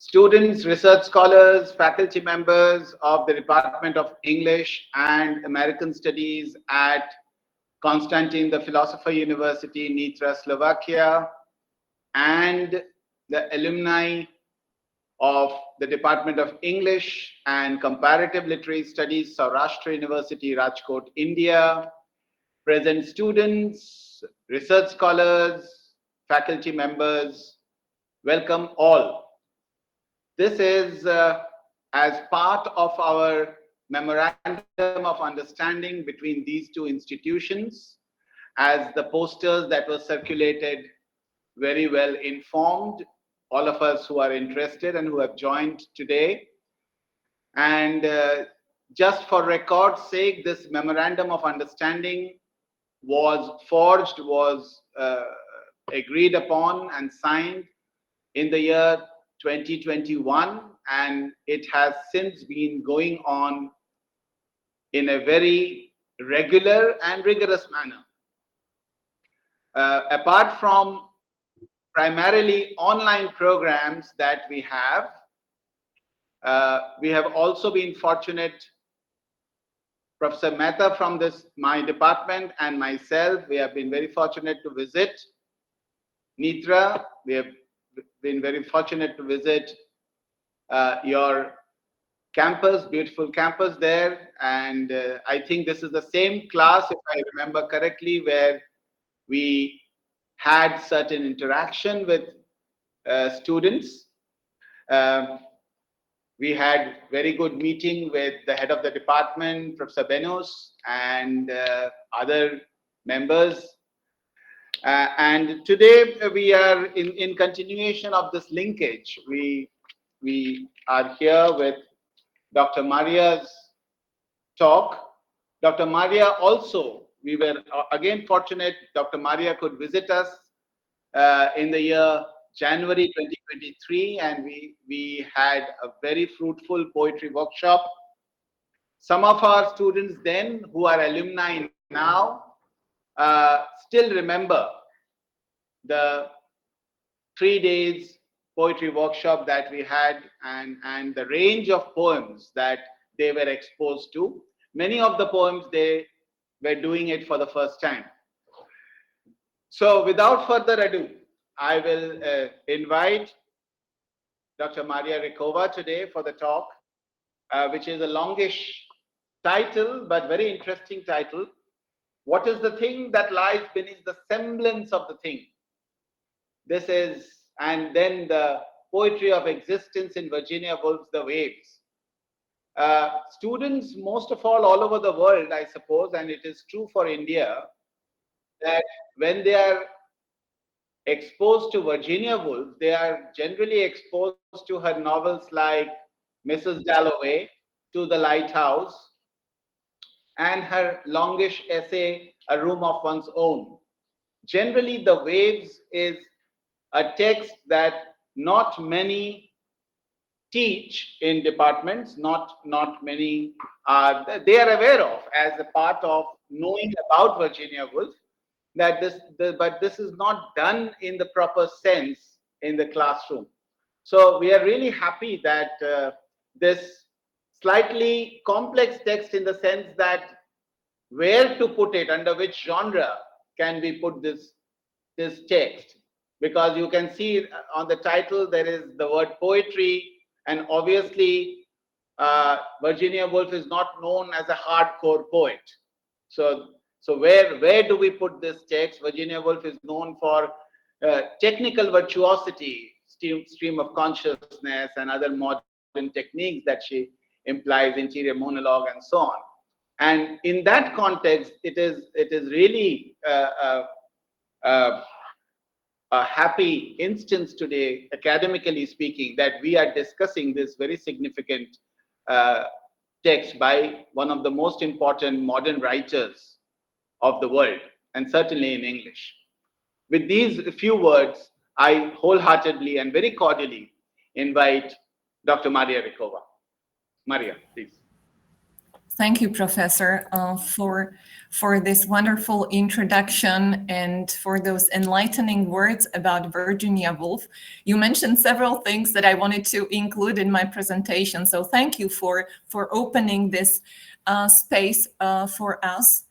students, research scholars, faculty members of the Department of English and American Studies at Constantine the Philosopher University, Nitra, Slovakia, and the alumni of the Department of English and Comparative Literary Studies, Saurashtra University, Rajkot, India, present students, research scholars, faculty members, welcome all. This is as part of our memorandum of understanding between these two institutions, as the posters that were circulated very well informed all of us who are interested and who have joined today. And just for record's sake, this memorandum of understanding was forged, was agreed upon and signed in the year 2021, and it has since been going on in a very regular and rigorous manner. Apart from primarily online programs that we have also been fortunate. Professor Mehta from my department and myself, we have been very fortunate to visit Nitra. We have been very fortunate to visit your campus, beautiful campus there. And I think this is the same class, if I remember correctly, where we had certain interaction with students. We had very good meeting with the head of the department, Professor Benos, and other members. And today we are in continuation of this linkage. We are here with Dr. Maria's talk. Dr. Maria also, we were again fortunate, Dr. Maria could visit us in the year January 2023, and we had a very fruitful poetry workshop. Some of our students then, who are alumni now, still remember the 3 days poetry workshop that we had, and the range of poems that they were exposed to. Many of the poems, they were doing it for the first time. So without further ado, I will invite Dr. Mária Hricková today for the talk, which is a longish title, but very interesting title. What is the thing that lies beneath the semblance of the thing? This is, and then the poetry of existence in Virginia Woolf's The Waves. Students, most of all over the world, I suppose, and it is true for India, that when they are exposed to Virginia Woolf, they are generally exposed to her novels like Mrs. Dalloway, To the Lighthouse, and her longish essay, A Room of One's Own. Generally, The Waves is a text that not many teach in departments, not many they are aware of as a part of knowing about Virginia Woolf, that but this is not done in the proper sense in the classroom. So we are really happy that this slightly complex text, in the sense that where to put it, under which genre can we put this text, because you can see on the title there is the word poetry, and obviously Virginia Woolf is not known as a hardcore poet. So where do we put this text? Virginia Woolf is known for technical virtuosity, stream of consciousness, and other modern techniques that she implies, interior monologue, and so on. And in that context, it is really a happy instance today, academically speaking, that we are discussing this very significant text by one of the most important modern writers of the world, and certainly in English. With these few words, I wholeheartedly and very cordially invite Dr. Mária Hricková. Maria, please. Thank you, Professor, for this wonderful introduction and for those enlightening words about Virginia Woolf. You mentioned several things that I wanted to include in my presentation, so thank you for opening this space for us.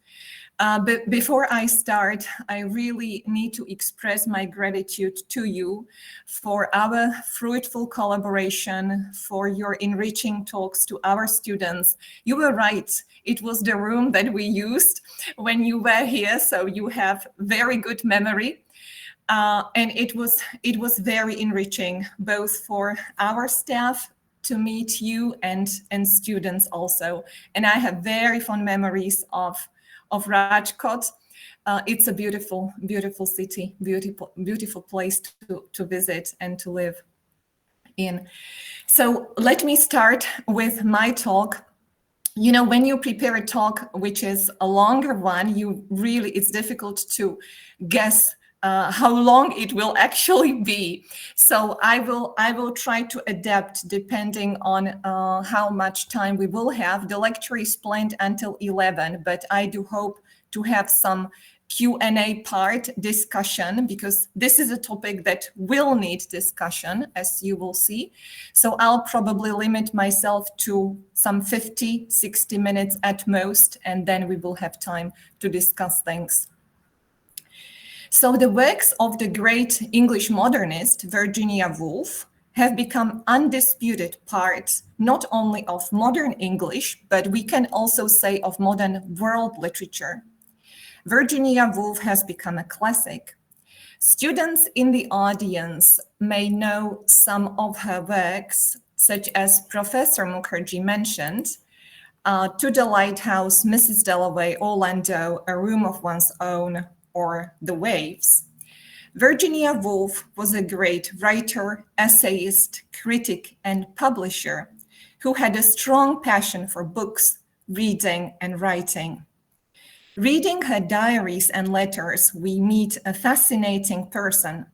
But before I start, I really need to express my gratitude to you for our fruitful collaboration, for your enriching talks to our students. You were right, it was the room that we used when you were here, so you have very good memory. And it was very enriching, both for our staff to meet you and students also. And I have very fond memories of Rajkot. It's a beautiful, beautiful city, beautiful place to visit and to live in. So let me start with my talk. You know, when you prepare a talk, which is a longer one, it's difficult to guess how long it will actually be. So I will try to adapt depending on how much time we will have. The lecture is planned until 11, but I do hope to have some Q&A part discussion, because this is a topic that will need discussion, as you will see. So I'll probably limit myself to some 50, 60 minutes at most, and then we will have time to discuss things. So the works of the great English modernist Virginia Woolf have become undisputed part not only of modern English, but we can also say of modern world literature. Virginia Woolf has become a classic. Students in the audience may know some of her works, such as Professor Mukherjee mentioned, To the Lighthouse, Mrs. Dalloway, Orlando, A Room of One's Own, or The Waves. Virginia Woolf was a great writer, essayist, critic, and publisher who had a strong passion for books, reading, and writing. Reading her diaries and letters, we meet a fascinating person,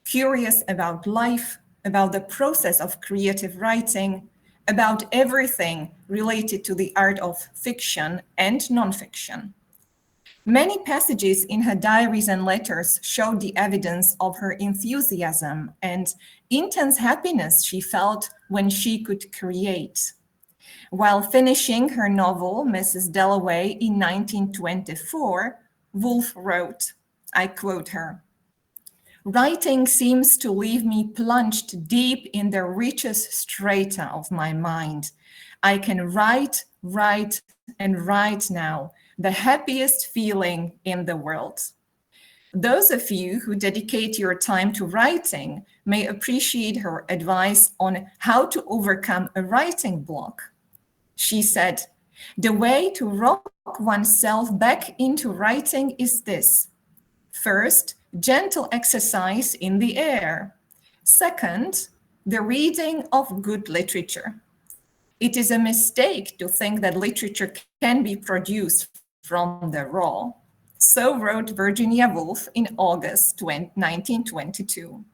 curious about life, about the process of creative writing, about everything related to the art of fiction and nonfiction. Many passages in her diaries and letters show the evidence of her enthusiasm and intense happiness she felt when she could create. While finishing her novel, Mrs. Dalloway, in 1924, Woolf wrote, I quote her, "Writing seems to leave me plunged deep in the richest strata of my mind. I can write, and write now, the happiest feeling in the world." Those of you who dedicate your time to writing may appreciate her advice on how to overcome a writing block. She said, "The way to rock oneself back into writing is this. First, gentle exercise in the air. Second, the reading of good literature. It is a mistake to think that literature can be produced from the raw." So wrote Virginia Woolf in August 1922.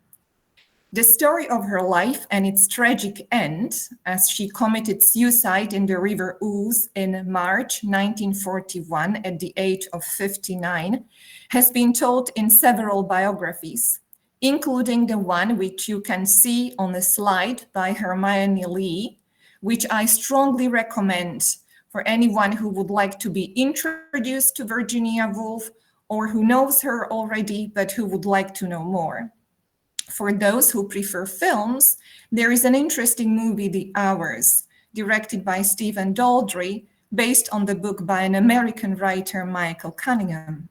The story of her life and its tragic end, as she committed suicide in the River Ouse in March 1941 at the age of 59, has been told in several biographies, including the one which you can see on the slide by Hermione Lee, which I strongly recommend for anyone who would like to be introduced to Virginia Woolf or who knows her already but who would like to know more. For those who prefer films, there is an interesting movie, The Hours, directed by Stephen Daldry, based on the book by an American writer, Michael Cunningham.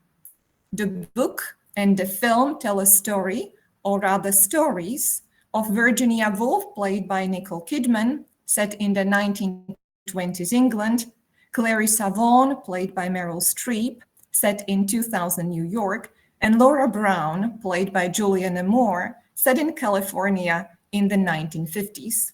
The book and the film tell a story, or rather stories, of Virginia Woolf, played by Nicole Kidman, set in the 1920s England, Clarissa Vaughan, played by Meryl Streep, set in 2000 New York, and Laura Brown, played by Julianne Moore, set in California in the 1950s.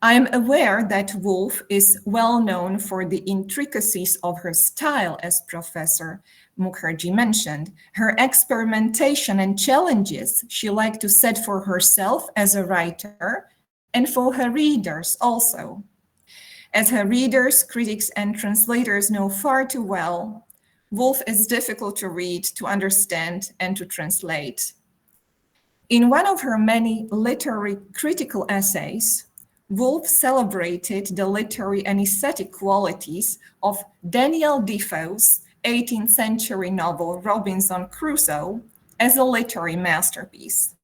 I am aware that Woolf is well known for the intricacies of her style, as Professor Mukherjee mentioned, her experimentation and challenges she liked to set for herself as a writer and for her readers also. As her readers, critics, and translators know far too well, Woolf is difficult to read, to understand, and to translate. In one of her many literary critical essays, Woolf celebrated the literary and aesthetic qualities of Daniel Defoe's 18th century novel Robinson Crusoe as a literary masterpiece.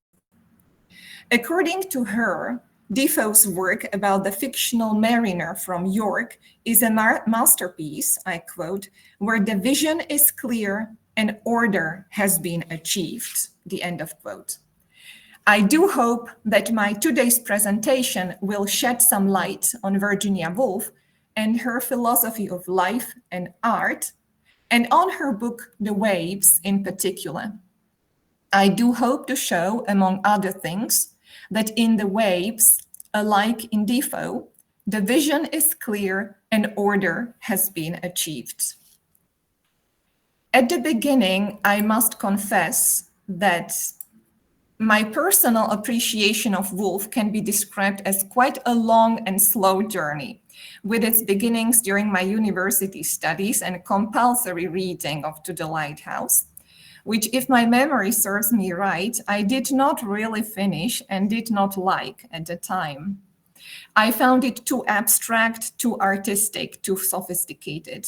According to her, Defoe's work about the fictional mariner from York is a masterpiece, I quote, where the vision is clear and order has been achieved, the end of quote. I do hope that my today's presentation will shed some light on Virginia Woolf and her philosophy of life and art, and on her book, The Waves in particular. I do hope to show, among other things, that in The Waves, alike in Defoe, the vision is clear and order has been achieved. At the beginning, I must confess that my personal appreciation of Woolf can be described as quite a long and slow journey, with its beginnings during my university studies and compulsory reading of To the Lighthouse, which, if my memory serves me right, I did not really finish and did not like at the time. I found it too abstract, too artistic, too sophisticated.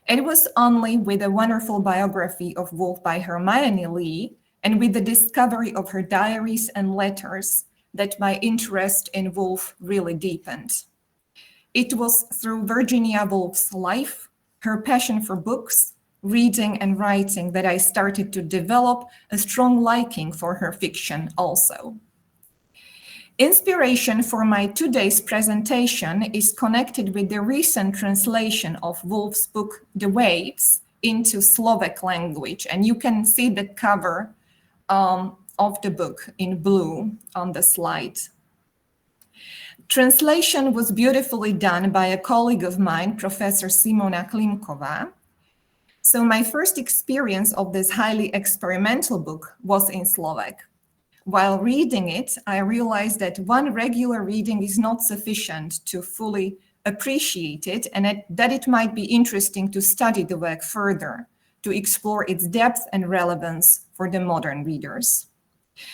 It was only with a wonderful biography of Woolf by Hermione Lee and with the discovery of her diaries and letters that my interest in Woolf really deepened. It was through Virginia Woolf's life, her passion for books, reading and writing that I started to develop a strong liking for her fiction also. Inspiration for my today's presentation is connected with the recent translation of Woolf's book, The Waves, into Slovak language. And you can see the cover of the book in blue on the slide. Translation was beautifully done by a colleague of mine, Professor Simona Klimková. So my first experience of this highly experimental book was in Slovak. While reading it, I realized that one regular reading is not sufficient to fully appreciate it, and that it might be interesting to study the work further, to explore its depth and relevance for the modern readers.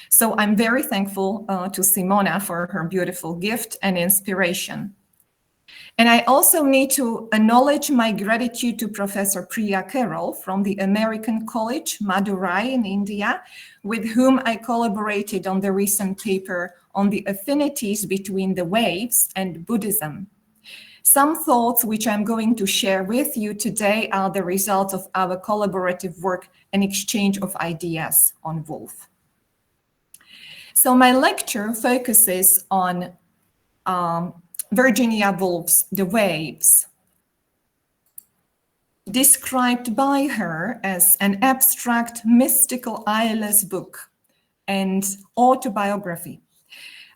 So I'm very thankful to Simona for her beautiful gift and inspiration. And I also need to acknowledge my gratitude to Professor Priya Carroll from the American College, Madurai in India, with whom I collaborated on the recent paper on the affinities between the waves and Buddhism. Some thoughts which I'm going to share with you today are the result of our collaborative work and exchange of ideas on Woolf. So my lecture focuses on Virginia Woolf's The Waves, described by her as an abstract, mystical, eyeless book and autobiography.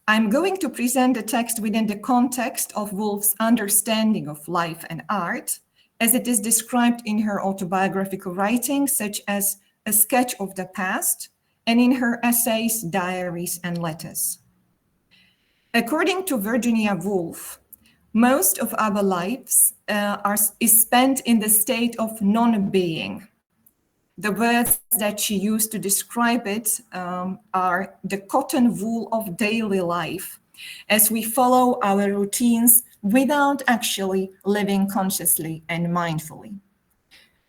I'm going to present the text within the context of Woolf's understanding of life and art, as it is described in her autobiographical writings, such as A Sketch of the Past, and in her essays, diaries, and letters. According to Virginia Woolf, most of our lives is spent in the state of non-being. The words that she used to describe it are the cotton wool of daily life, as we follow our routines without actually living consciously and mindfully.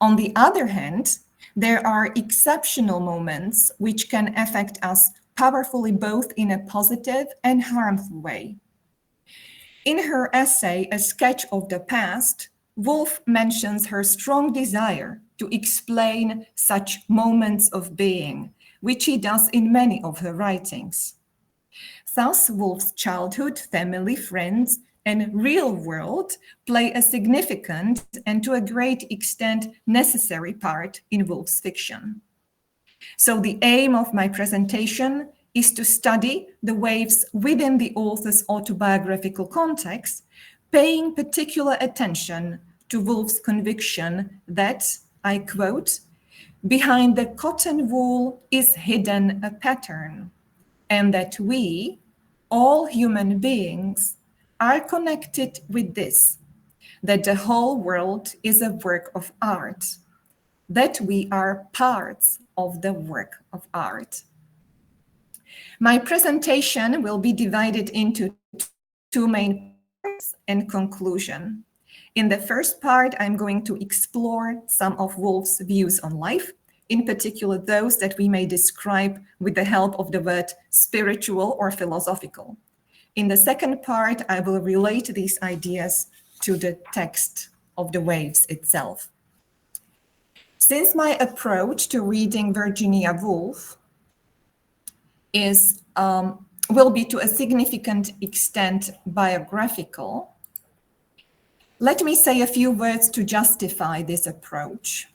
On the other hand, there are exceptional moments which can affect us powerfully both in a positive and harmful way. In her essay, A Sketch of the Past, Woolf mentions her strong desire to explain such moments of being, which she does in many of her writings. Thus, Woolf's childhood, family, friends, and real world play a significant and to a great extent necessary part in Woolf's fiction. So the aim of my presentation is to study the waves within the author's autobiographical context, paying particular attention to Woolf's conviction that, I quote, "Behind the cotton wool is hidden a pattern, and that we, all human beings, are connected with this that the whole world is a work of art, that we are parts of the work of art. My presentation will be divided into two main parts and conclusion. In the first part, I'm going to explore some of Woolf's views on life, in particular those that we may describe with the help of the word spiritual or philosophical. In the second part, I will relate these ideas to the text of the Waves itself. Since my approach to reading Virginia Woolf will be to a significant extent biographical, let me say a few words to justify this approach.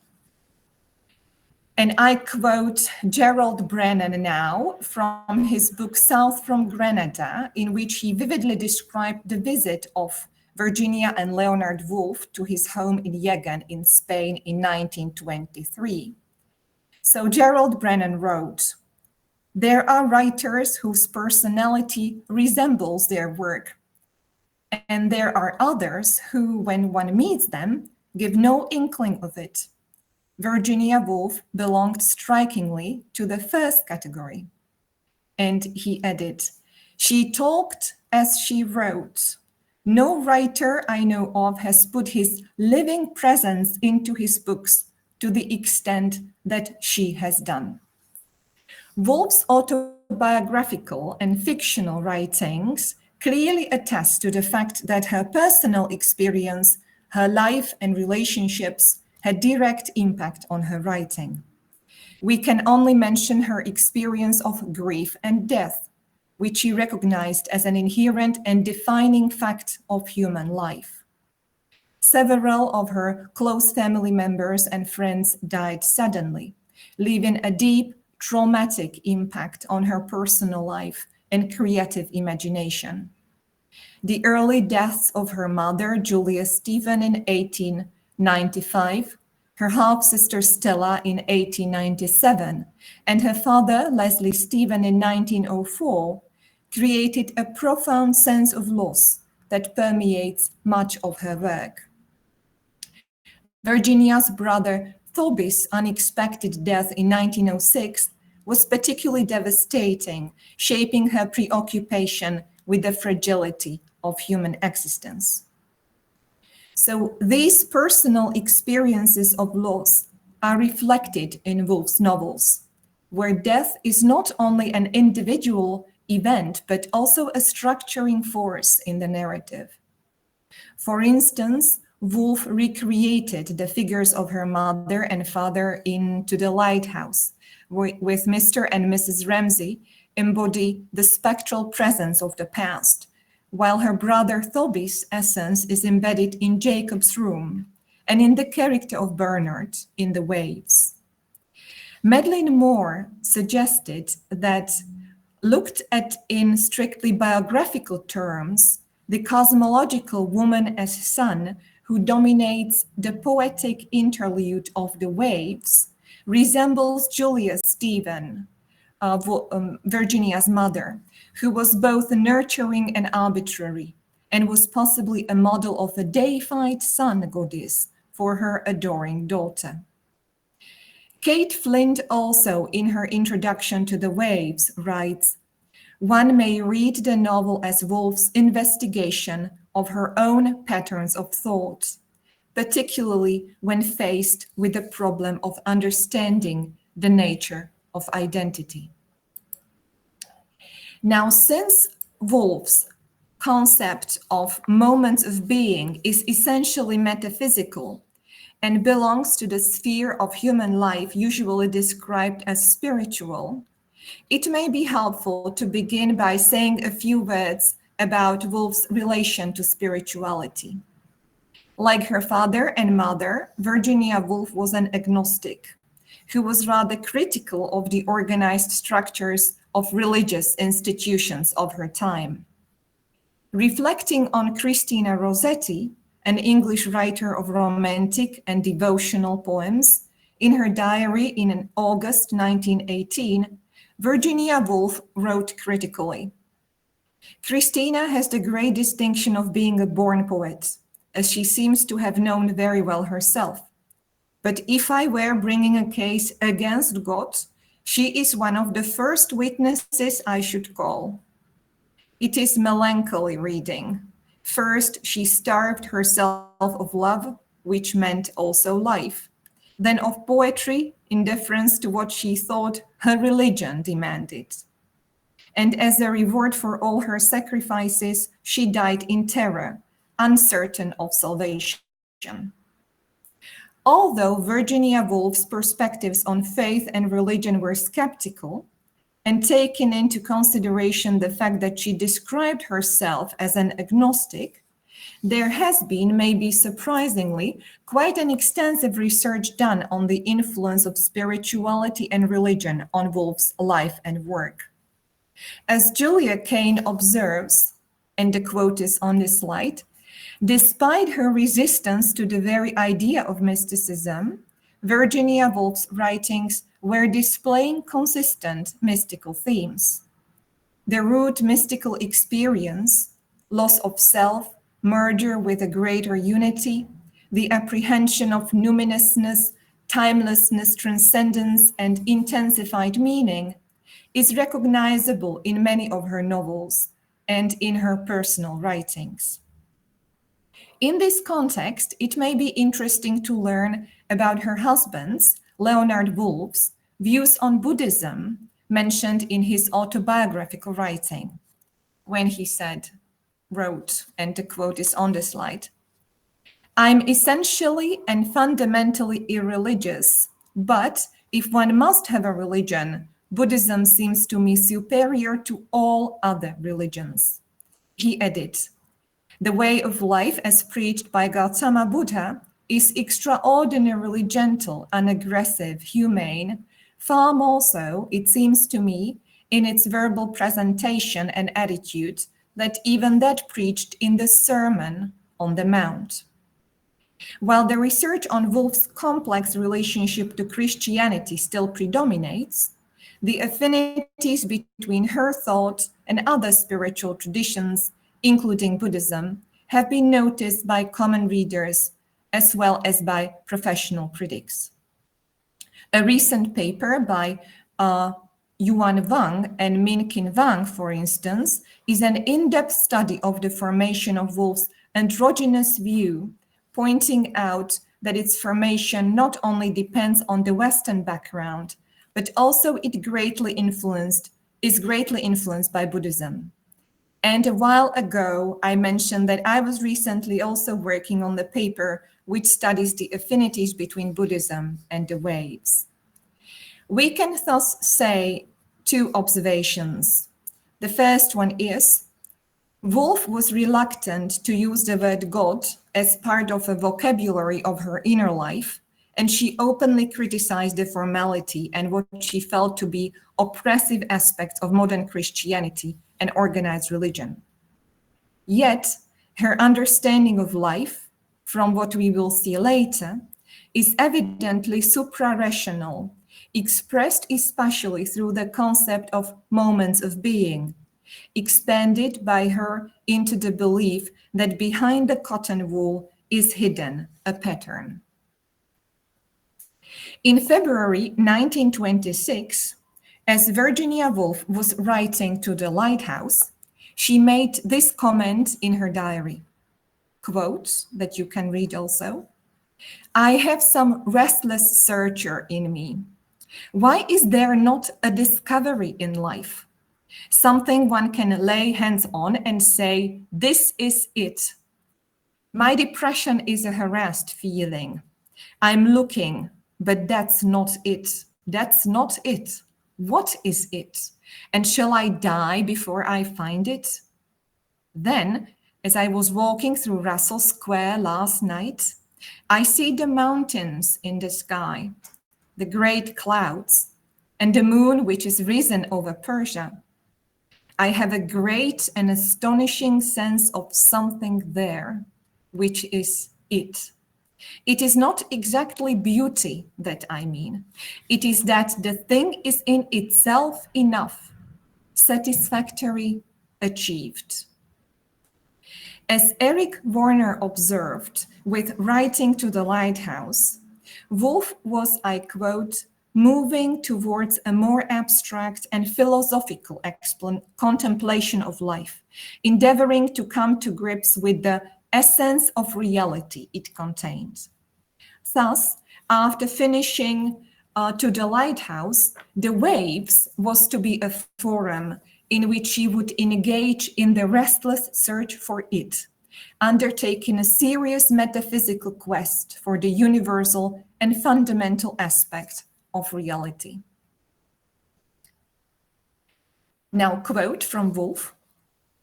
And I quote Gerald Brennan now from his book South from Grenada, in which he vividly described the visit of Virginia and Leonard Woolf to his home in Jagan in Spain in 1923. So Gerald Brennan wrote, "There are writers whose personality resembles their work, and there are others who, when one meets them, give no inkling of it. Virginia Woolf belonged strikingly to the first category." And he added, "She talked as she wrote. No writer I know of has put his living presence into his books to the extent that she has done." Woolf's autobiographical and fictional writings clearly attest to the fact that her personal experience, her life and relationships had direct impact on her writing. We can only mention her experience of grief and death, which she recognized as an inherent and defining fact of human life. Several of her close family members and friends died suddenly, leaving a deep, traumatic impact on her personal life and creative imagination. The early deaths of her mother, Julia Stephen, in 1895, her half-sister Stella in 1897, and her father, Leslie Stephen, in 1904, created a profound sense of loss that permeates much of her work. Virginia's brother Thoby's unexpected death in 1906 was particularly devastating, shaping her preoccupation with the fragility of human existence. So these personal experiences of loss are reflected in Woolf's novels, where death is not only an individual event, but also a structuring force in the narrative. For instance, Woolf recreated the figures of her mother and father in To the Lighthouse, with Mr. and Mrs. Ramsay embody the spectral presence of the past, while her brother Thoby's essence is embedded in Jacob's room and in the character of Bernard in The Waves. Madeline Moore suggested that, looked at in strictly biographical terms, the cosmological woman as sun who dominates the poetic interlude of The Waves resembles Julia Stephen, Virginia's mother, who was both nurturing and arbitrary, and was possibly a model of a deified sun goddess for her adoring daughter. Kate Flint also, in her introduction to The Waves, writes, "One may read the novel as Woolf's investigation of her own patterns of thought, particularly when faced with the problem of understanding the nature of identity." Now, since Woolf's concept of moments of being is essentially metaphysical and belongs to the sphere of human life usually described as spiritual, it may be helpful to begin by saying a few words about Woolf's relation to spirituality. Like her father and mother, Virginia Woolf was an agnostic who was rather critical of the organized structures of religious institutions of her time. Reflecting on Christina Rossetti, an English writer of romantic and devotional poems, in her diary in August 1918, Virginia Woolf wrote critically, "Christina has the great distinction of being a born poet, as she seems to have known very well herself. But if I were bringing a case against God, she is one of the first witnesses I should call. It is melancholy reading. First, she starved herself of love, which meant also life. Then of poetry, in deference to what she thought her religion demanded. And as a reward for all her sacrifices, she died in terror, uncertain of salvation. Although Virginia Woolf's perspectives on faith and religion were skeptical, and taking into consideration the fact that she described herself as an agnostic, there has been, maybe surprisingly, quite an extensive research done on the influence of spirituality and religion on Woolf's life and work. As Julia Kane observes, and the quote is on the slide, despite her resistance to the very idea of mysticism, Virginia Woolf's writings were displaying consistent mystical themes. The root mystical experience, loss of self, merger with a greater unity, the apprehension of numinousness, timelessness, transcendence, and intensified meaning, is recognizable in many of her novels and in her personal writings. In this context, it may be interesting to learn about her husband's, Leonard Woolf's, views on Buddhism mentioned in his autobiographical writing, when he wrote, and the quote is on the slide, "I'm essentially and fundamentally irreligious, but if one must have a religion, Buddhism seems to me superior to all other religions." He added, "The way of life as preached by Gautama Buddha is extraordinarily gentle, unaggressive, humane, far more so, it seems to me, in its verbal presentation and attitude, that even that preached in the Sermon on the Mount." While the research on Woolf's complex relationship to Christianity still predominates, the affinities between her thought and other spiritual traditions, including Buddhism, have been noticed by common readers as well as by professional critics. A recent paper by Yuan Wang and Min-Kin Wang, for instance, is an in-depth study of the formation of Woolf's androgynous view, pointing out that its formation not only depends on the Western background, but also is greatly influenced by Buddhism. And a while ago, I mentioned that I was recently also working on the paper which studies the affinities between Buddhism and the waves. We can thus say two observations. The first one is, Woolf was reluctant to use the word God as part of a vocabulary of her inner life, and she openly criticized the formality and what she felt to be oppressive aspects of modern Christianity and organized religion. Yet, her understanding of life, from what we will see later, is evidently supra-rational, expressed especially through the concept of moments of being, expanded by her into the belief that behind the cotton wool is hidden a pattern. In February 1926, as Virginia Woolf was writing to the Lighthouse, she made this comment in her diary, quote, that you can read also, "I have some restless searcher in me. Why is there not a discovery in life? Something one can lay hands on and say, this is it. My depression is a harassed feeling. I'm looking, but that's not it. That's not it. What is it? And shall I die before I find it?" Then, as I was walking through Russell Square last night, I see the mountains in the sky, the great clouds, and the moon which is risen over Persia. I have a great and astonishing sense of something there, which is it. It is not exactly beauty that I mean. It is that the thing is in itself enough, satisfactory, achieved. As Eric Warner observed with Writing to the Lighthouse, Woolf was, I quote, moving towards a more abstract and philosophical contemplation of life, endeavoring to come to grips with the essence of reality it contained. Thus, after finishing To the Lighthouse, The Waves was to be a forum in which she would engage in the restless search for it, undertaking a serious metaphysical quest for the universal and fundamental aspect of reality. Now, quote from Woolf,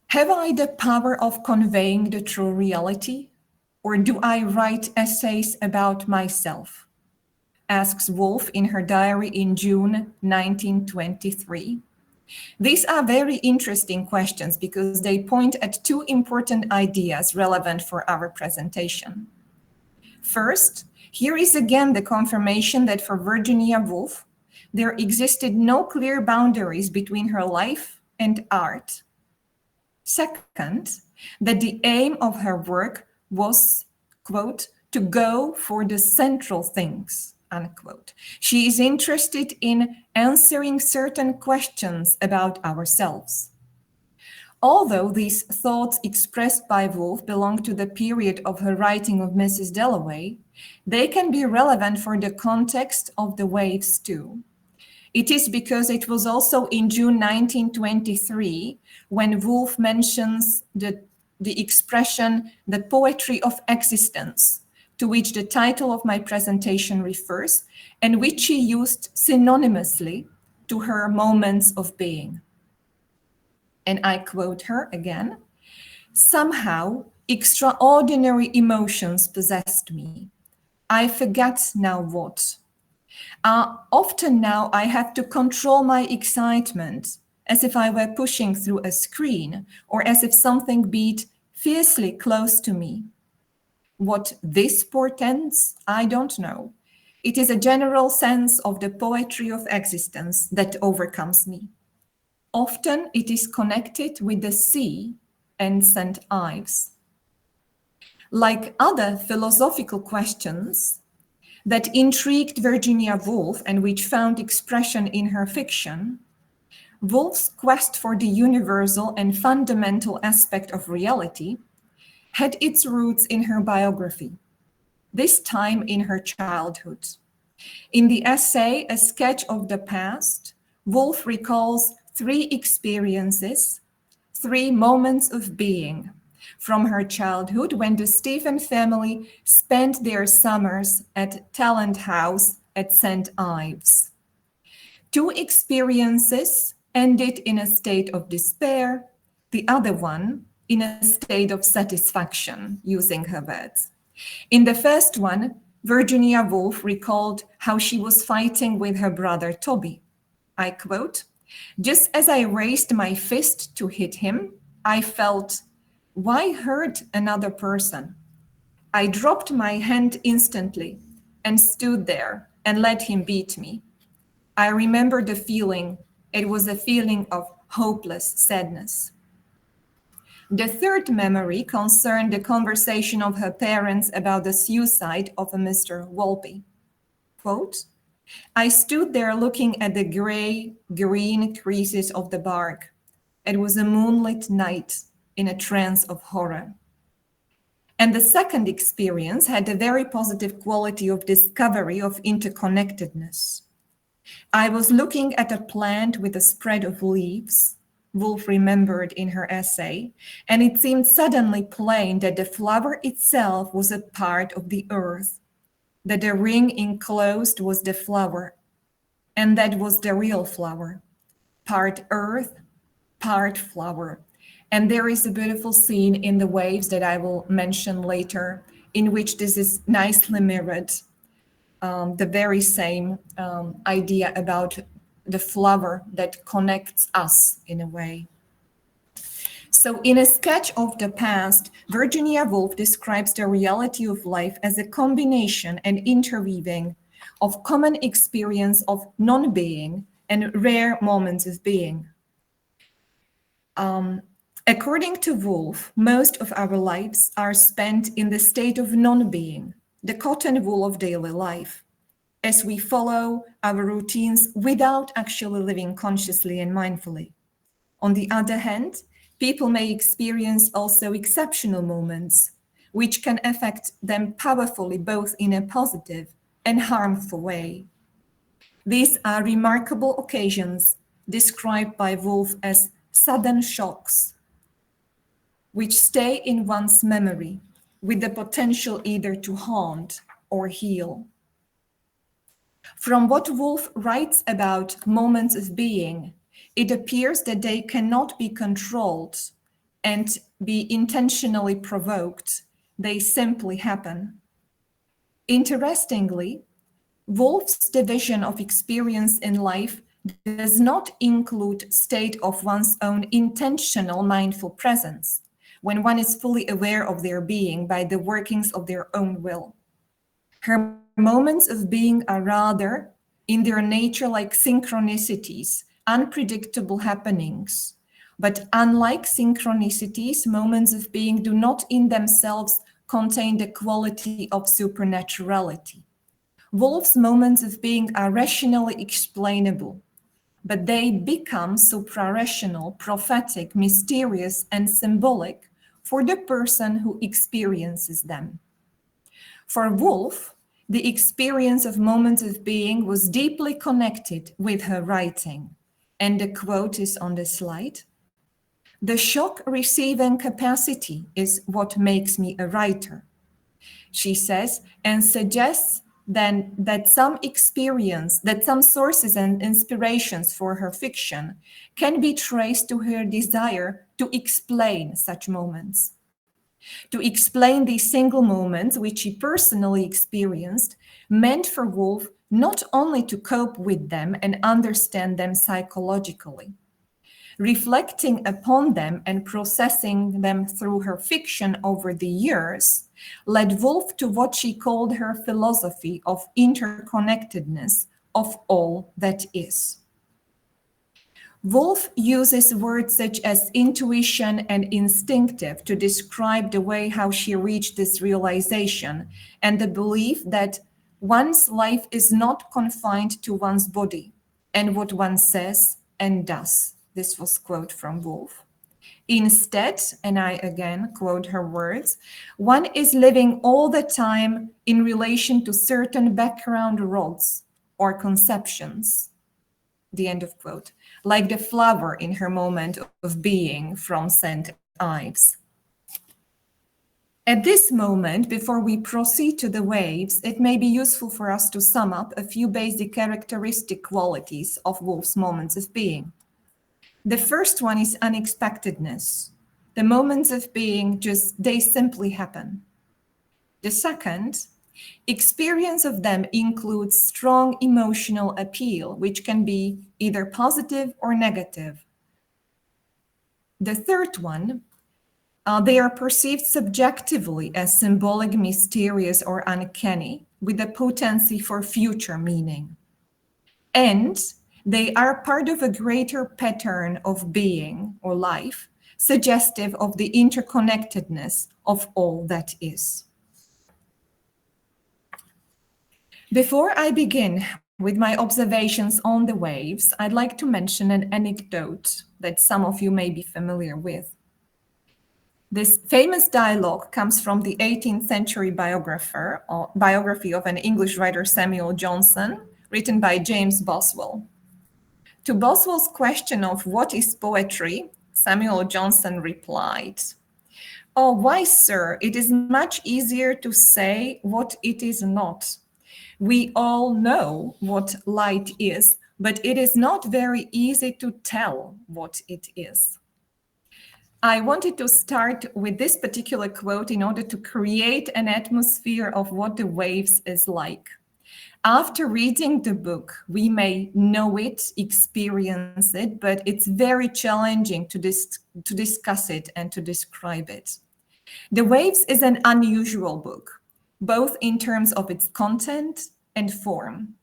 "Have I the power of conveying the true reality, or do I write essays about myself?" asks Woolf in her diary in June 1923. These are very interesting questions because they point at two important ideas relevant for our presentation. First, here is again the confirmation that for Virginia Woolf, there existed no clear boundaries between her life and art. Second, that the aim of her work was, quote, to go for the central things, unquote. She is interested in answering certain questions about ourselves. Although these thoughts expressed by Woolf belong to the period of her writing of Mrs. Dalloway, they can be relevant for the context of The Waves too. It is because it was also in June 1923 when Woolf mentions the expression, the poetry of existence, to which the title of my presentation refers, and which she used synonymously to her moments of being. And I quote her again, "Somehow, extraordinary emotions possessed me. I forget now what. Often now I have to control my excitement, as if I were pushing through a screen, or as if something beat fiercely close to me. What this portends, I don't know. It is a general sense of the poetry of existence that overcomes me. Often it is connected with the sea and St. Ives. Like other philosophical questions that intrigued Virginia Woolf and which found expression in her fiction, Woolf's quest for the universal and fundamental aspect of reality had its roots in her biography, this time in her childhood. In the essay, A Sketch of the Past, Woolf recalls three experiences, three moments of being from her childhood when the Stephen family spent their summers at Talent House at St. Ives. Two experiences ended in a state of despair, the other one in a state of satisfaction, using her words. In the first one, Virginia Woolf recalled how she was fighting with her brother Toby. I quote, "Just as I raised my fist to hit him, I felt, why hurt another person? I dropped my hand instantly and stood there and let him beat me. I remember the feeling. It was a feeling of hopeless sadness." The third memory concerned the conversation of her parents about the suicide of a Mr. Wolpe. Quote, "I stood there looking at the gray-green creases of the bark. It was a moonlit night in a trance of horror." And the second experience had a very positive quality of discovery of interconnectedness. "I was looking at a plant with a spread of leaves," Woolf remembered in her essay, "and it seemed suddenly plain that the flower itself was a part of the earth, that the ring enclosed was the flower, and that was the real flower, part earth, part flower." And there is a beautiful scene in The Waves that I will mention later, in which this is nicely mirrored, the very same idea about the flower that connects us in a way. So in A Sketch of the Past, Virginia Woolf describes the reality of life as a combination and interweaving of common experience of non-being and rare moments of being. According to Woolf, most of our lives are spent in the state of non-being, the cotton wool of daily life, as we follow our routines without actually living consciously and mindfully. On the other hand, people may experience also exceptional moments, which can affect them powerfully both in a positive and harmful way. These are remarkable occasions described by Woolf as sudden shocks, which stay in one's memory with the potential either to haunt or heal. From what Woolf writes about moments of being, it appears that they cannot be controlled and be intentionally provoked. They simply happen. Interestingly, Woolf's division of experience in life does not include state of one's own intentional mindful presence, when one is fully aware of their being by the workings of their own will. Her moments of being are rather, in their nature, like synchronicities, unpredictable happenings. But unlike synchronicities, moments of being do not in themselves contain the quality of supernaturality. Woolf's moments of being are rationally explainable, but they become supra-rational, prophetic, mysterious, and symbolic for the person who experiences them. For Woolf, the experience of moments of being was deeply connected with her writing, and the quote is on the slide. "The shock receiving capacity is what makes me a writer," she says, and suggests then that some sources and inspirations for her fiction can be traced to her desire to explain such moments. To explain these single moments, which she personally experienced, meant for Woolf not only to cope with them and understand them psychologically. Reflecting upon them and processing them through her fiction over the years led Woolf to what she called her philosophy of interconnectedness of all that is. Woolf uses words such as intuition and instinctive to describe the way how she reached this realization and the belief that one's life is not confined to one's body and what one says and does. This was quote from Woolf. Instead, and I again quote her words, one is living all the time in relation to certain background roles or conceptions. The end of quote. Like the flower in her moment of being from St. Ives. At this moment, before we proceed to the waves, it may be useful for us to sum up a few basic characteristic qualities of Woolf's moments of being. The first one is unexpectedness. The moments of being they simply happen. The second, experience of them includes strong emotional appeal, which can be either positive or negative. The third one, they are perceived subjectively as symbolic, mysterious, or uncanny, with the potency for future meaning. And they are part of a greater pattern of being or life, suggestive of the interconnectedness of all that is. Before I begin with my observations on the waves, I'd like to mention an anecdote that some of you may be familiar with. This famous dialogue comes from the 18th century biography of an English writer, Samuel Johnson, written by James Boswell. To Boswell's question of what is poetry, Samuel Johnson replied, "Oh, why, sir, it is much easier to say what it is not. We all know what light is, but it is not very easy to tell what it is." I wanted to start with this particular quote in order to create an atmosphere of what the waves is like. After reading the book, we may know it, experience it, but it's very challenging to discuss it and to describe it. The Waves is an unusual book, both in terms of its content and form.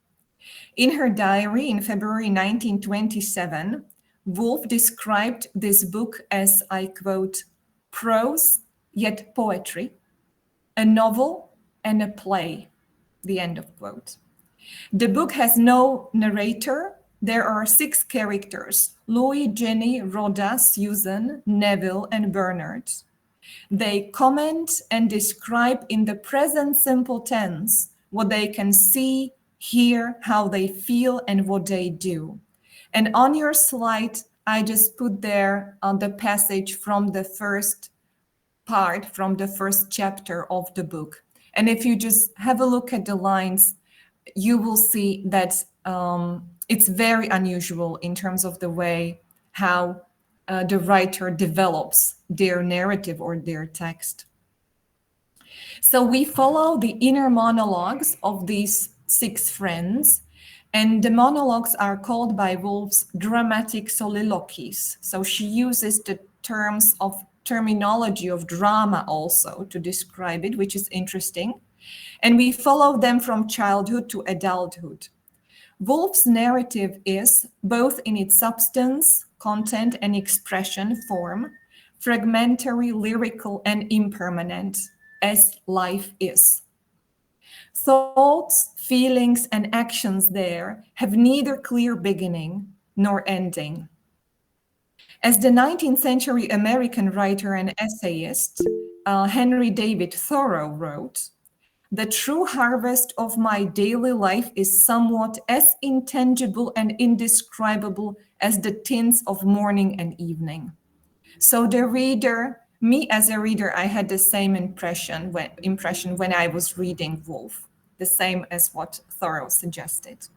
In her diary in February 1927, Woolf described this book as, I quote, prose yet poetry, a novel and a play, the end of quote. The book has no narrator. There are 6 characters: Louis, Jenny, Rhoda, Susan, Neville, and Bernard. They comment and describe in the present simple tense what they can see, hear, how they feel, and what they do. And on your slide, I just put there the passage from the first part, from the first chapter of the book. And if you just have a look at the lines, you will see that it's very unusual in terms of the way how the writer develops their narrative or their text. So we follow the inner monologues of these 6 friends, and the monologues are called by Woolf's dramatic soliloquies. So she uses the terminology of drama also to describe it, which is interesting. And we follow them from childhood to adulthood. Woolf's narrative is, both in its substance, content, and expression form, fragmentary, lyrical, and impermanent, as life is. Thoughts, feelings, and actions there have neither clear beginning nor ending. As the 19th century American writer and essayist Henry David Thoreau wrote, "The true harvest of my daily life is somewhat as intangible and indescribable as the tints of morning and evening." So the reader, me as a reader, I had the same impression when I was reading Woolf, the same as what Thoreau suggested.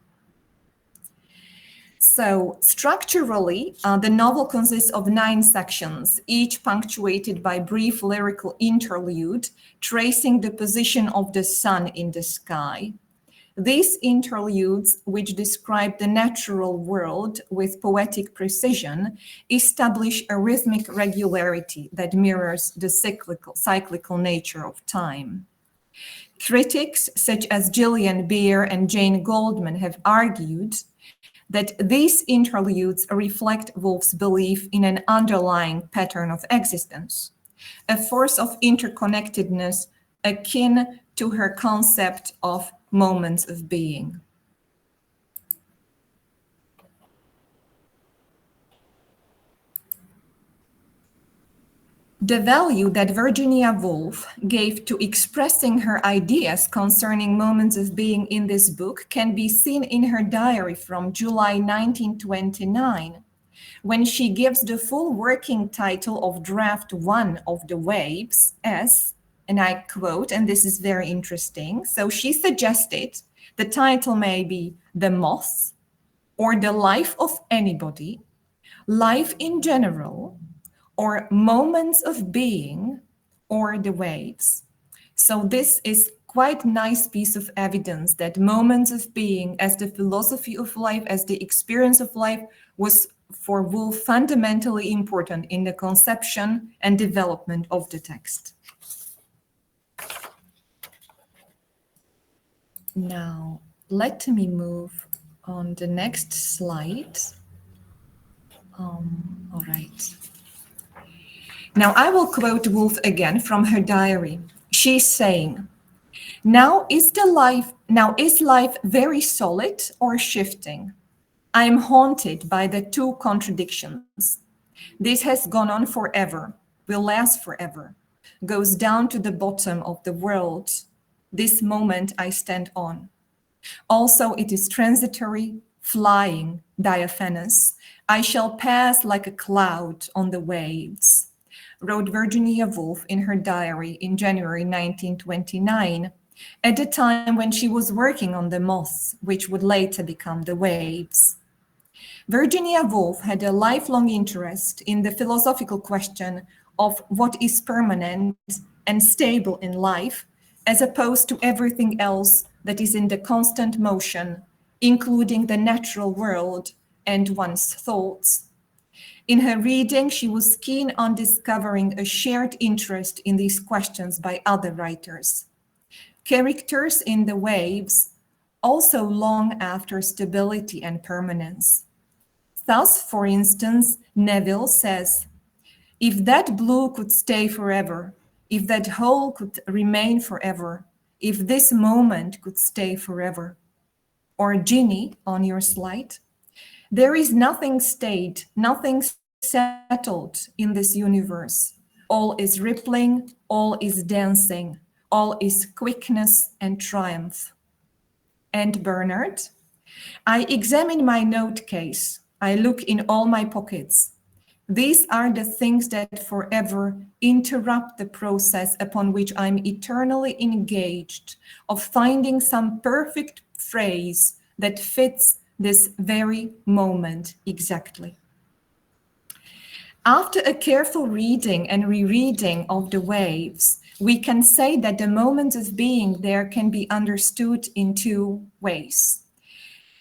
So structurally, the novel consists of 9 sections, each punctuated by brief lyrical interlude, tracing the position of the sun in the sky. These interludes, which describe the natural world with poetic precision, establish a rhythmic regularity that mirrors the cyclical nature of time. Critics such as Gillian Beer and Jane Goldman have argued that these interludes reflect Woolf's belief in an underlying pattern of existence, a force of interconnectedness akin to her concept of moments of being. The value that Virginia Woolf gave to expressing her ideas concerning moments of being in this book can be seen in her diary from July 1929, when she gives the full working title of Draft 1 of The Waves as, and I quote, and this is very interesting, so she suggested the title may be The Moths, or The Life of Anybody, Life in General, or Moments of Being, or The Waves. So this is quite nice piece of evidence that moments of being as the philosophy of life, as the experience of life, was for Woolf fundamentally important in the conception and development of the text. Now, let me move on the next slide. All right. Now I will quote Woolf again from her diary. She's saying, Now is life very solid or shifting? I am haunted by the 2 contradictions. This has gone on forever, will last forever, goes down to the bottom of the world. This moment I stand on. Also it is transitory, flying, diaphanous. I shall pass like a cloud on the waves, wrote Virginia Woolf in her diary in January 1929, at the time when she was working on The Moths, which would later become The Waves. Virginia Woolf had a lifelong interest in the philosophical question of what is permanent and stable in life, as opposed to everything else that is in the constant motion, including the natural world and one's thoughts. In her reading, she was keen on discovering a shared interest in these questions by other writers. Characters in The Waves also long after stability and permanence. Thus, for instance, Neville says, if that blue could stay forever, if that whole could remain forever, if this moment could stay forever. Or Ginny on your slide, there is nothing stayed, nothing settled in this universe. All is rippling, all is dancing, all is quickness and triumph. And Bernard, I examine my note case. I look in all my pockets. These are the things that forever interrupt the process upon which I'm eternally engaged of finding some perfect phrase that fits this very moment exactly. After a careful reading and rereading of the waves, we can say that the moment of being there can be understood in two ways.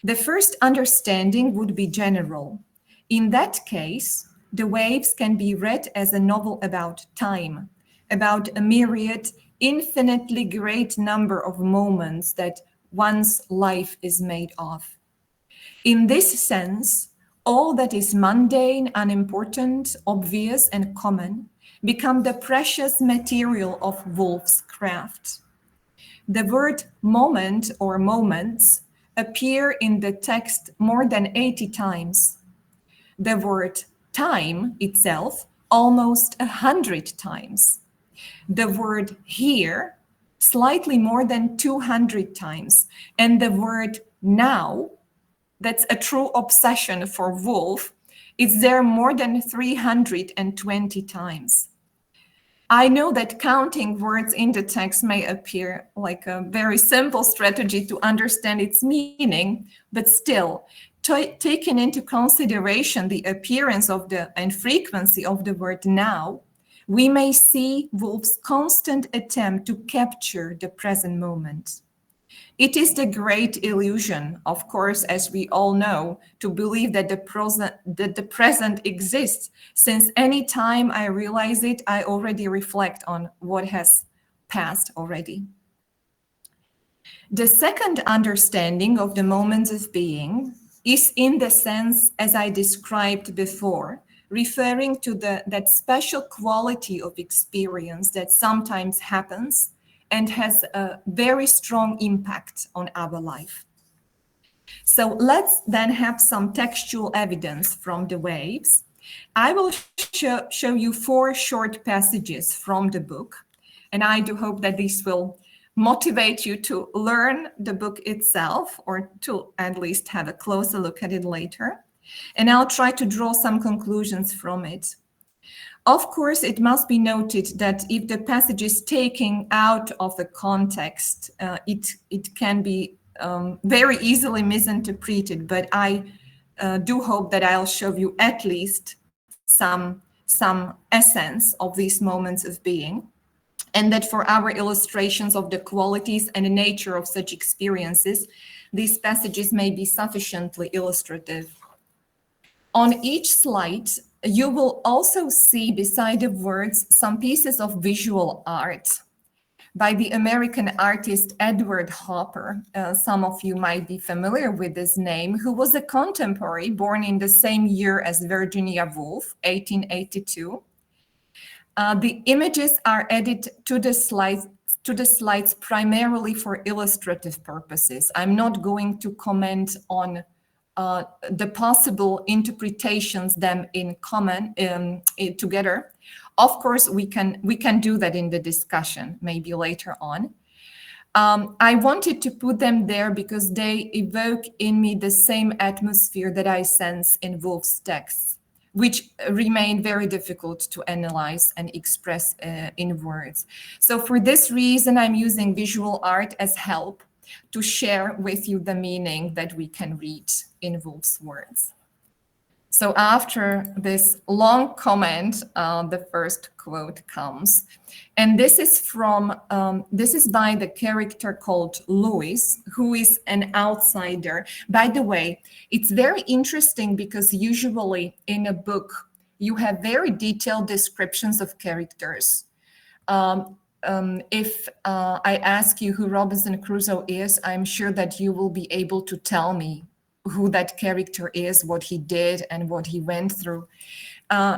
The first understanding would be general. In that case, the waves can be read as a novel about time, about a myriad, infinitely great number of moments that one's life is made of. In this sense, all that is mundane, unimportant, obvious, and common become the precious material of Woolf's craft. The word moment or moments appear in the text more than 80 times. The word time itself almost 100 times. The word here slightly more than 200 times. And the word now, that's a true obsession for Woolf, is there more than 320 times. I know that counting words in the text may appear like a very simple strategy to understand its meaning, but still, taking into consideration the appearance of and frequency of the word now, we may see Woolf's constant attempt to capture the present moment. It is the great illusion, of course, as we all know, to believe that the present exists, since any time I realize it, I already reflect on what has passed already. The second understanding of the moments of being is in the sense as I described before, referring to that special quality of experience that sometimes happens and has a very strong impact on our life. So let's then have some textual evidence from the waves. I will show you 4 short passages from the book, and I do hope that this will motivate you to learn the book itself or to at least have a closer look at it later. And I'll try to draw some conclusions from it. Of course, it must be noted that if the passage is taken out of the context, it can be very easily misinterpreted, but I do hope that I'll show you at least some essence of these moments of being, and that for our illustrations of the qualities and the nature of such experiences, these passages may be sufficiently illustrative. On each slide, you will also see beside the words some pieces of visual art by the American artist Edward Hopper. Some of you might be familiar with this name, who was a contemporary born in the same year as Virginia Woolf, 1882. The images are added to the slides primarily for illustrative purposes. I'm not going to comment on the possible interpretations them in common together. Of course, we can do that in the discussion maybe later on. I wanted to put them there because they evoke in me the same atmosphere that I sense in Woolf's texts, which remain very difficult to analyze and express in words. So for this reason, I'm using visual art as help to share with you the meaning that we can read in Woolf's words. So after this long comment, the first quote comes, and this is by the character called Louis, who is an outsider. By the way, it's very interesting because usually in a book, you have very detailed descriptions of characters. If I ask you who Robinson Crusoe is, I'm sure that you will be able to tell me who that character is, what he did, and what he went through.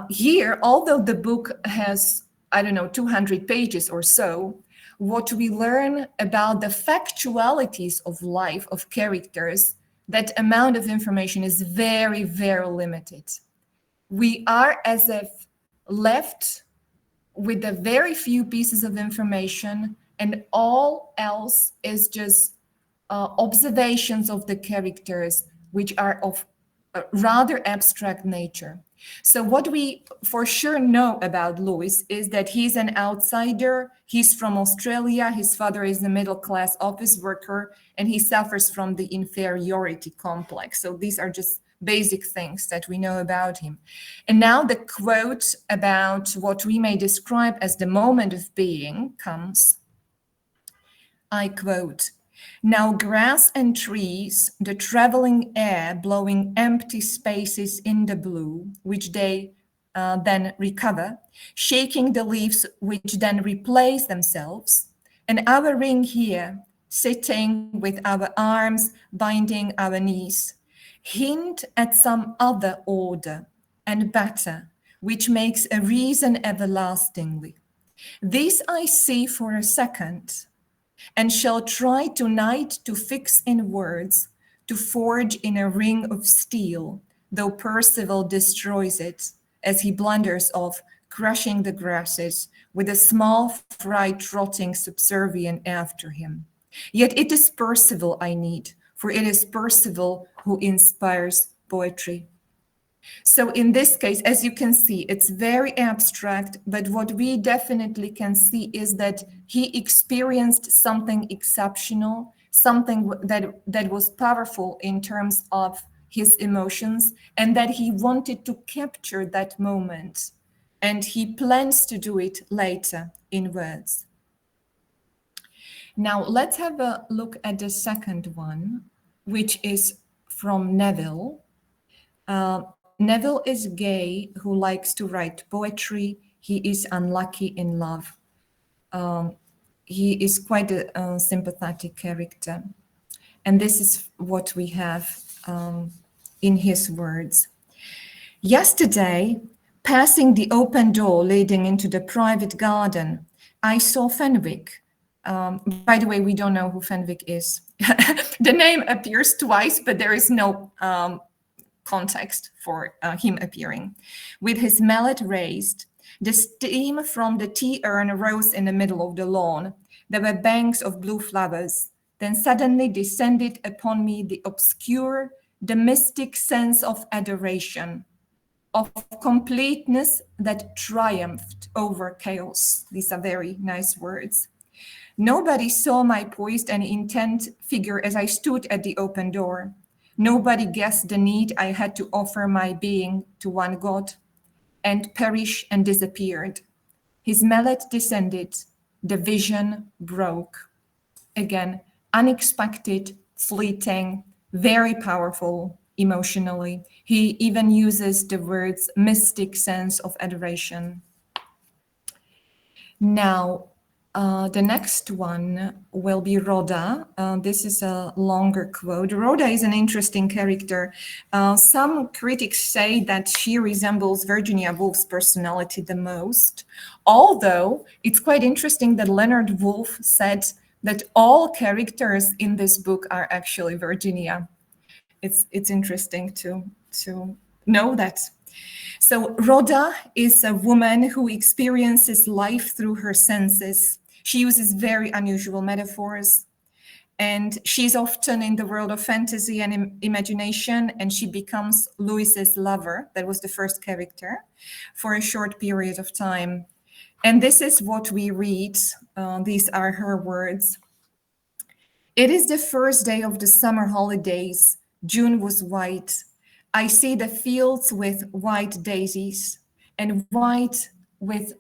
Here, although the book has, I don't know, 200 pages or so, what we learn about the factualities of life, of characters, that amount of information is very, very limited. We are as if left with a very few pieces of information, and all else is just observations of the characters, which are of a rather abstract nature. So what we for sure know about Lewis is that he's an outsider. He's from Australia. His father is a middle-class office worker, and he suffers from the inferiority complex. So these are just basic things that we know about him. And now the quote about what we may describe as the moment of being comes. I quote, "Now grass and trees, the traveling air blowing empty spaces in the blue, which they then recover, shaking the leaves which then replace themselves, and our ring here, sitting with our arms binding our knees, hint at some other order and better, which makes a reason everlastingly. This I see for a second, and shall try tonight to fix in words, to forge in a ring of steel, though Percival destroys it, as he blunders off, crushing the grasses, with a small fry trotting subservient after him. Yet it is Percival I need, for it is Percival who inspires poetry." So in this case, as you can see, it's very abstract, but what we definitely can see is that he experienced something exceptional, something that was powerful in terms of his emotions, and that he wanted to capture that moment. And he plans to do it later in words. Now let's have a look at the second one, which is from Neville. Neville is gay who likes to write poetry. He is unlucky in love. He is quite a sympathetic character. And this is what we have in his words. "Yesterday, passing the open door leading into the private garden, I saw Fenwick." By the way, we don't know who Fenwick is. The name appears twice, but there is no context for him appearing. "With his mallet raised, the steam from the tea urn rose in the middle of the lawn. There were banks of blue flowers. Then suddenly descended upon me the obscure, the mystic sense of adoration, of completeness that triumphed over chaos." These are very nice words. "Nobody saw my poised and intent figure as I stood at the open door. Nobody guessed the need I had to offer my being to one God, and perish and disappeared. His mallet descended, the vision broke." Again, unexpected, fleeting, very powerful emotionally. He even uses the words mystic sense of adoration. Now, the next one will be Rhoda. This is a longer quote. Rhoda is an interesting character. Some critics say that she resembles Virginia Woolf's personality the most, although it's quite interesting that Leonard Woolf said that all characters in this book are actually Virginia. It's interesting to know that. So Rhoda is a woman who experiences life through her senses. She uses very unusual metaphors, and she's often in the world of fantasy and imagination, and she becomes Lewis's lover. That was the first character for a short period of time. And this is what we read. These are her words. "It is the first day of the summer holidays. June was white. I see the fields with white daisies and white with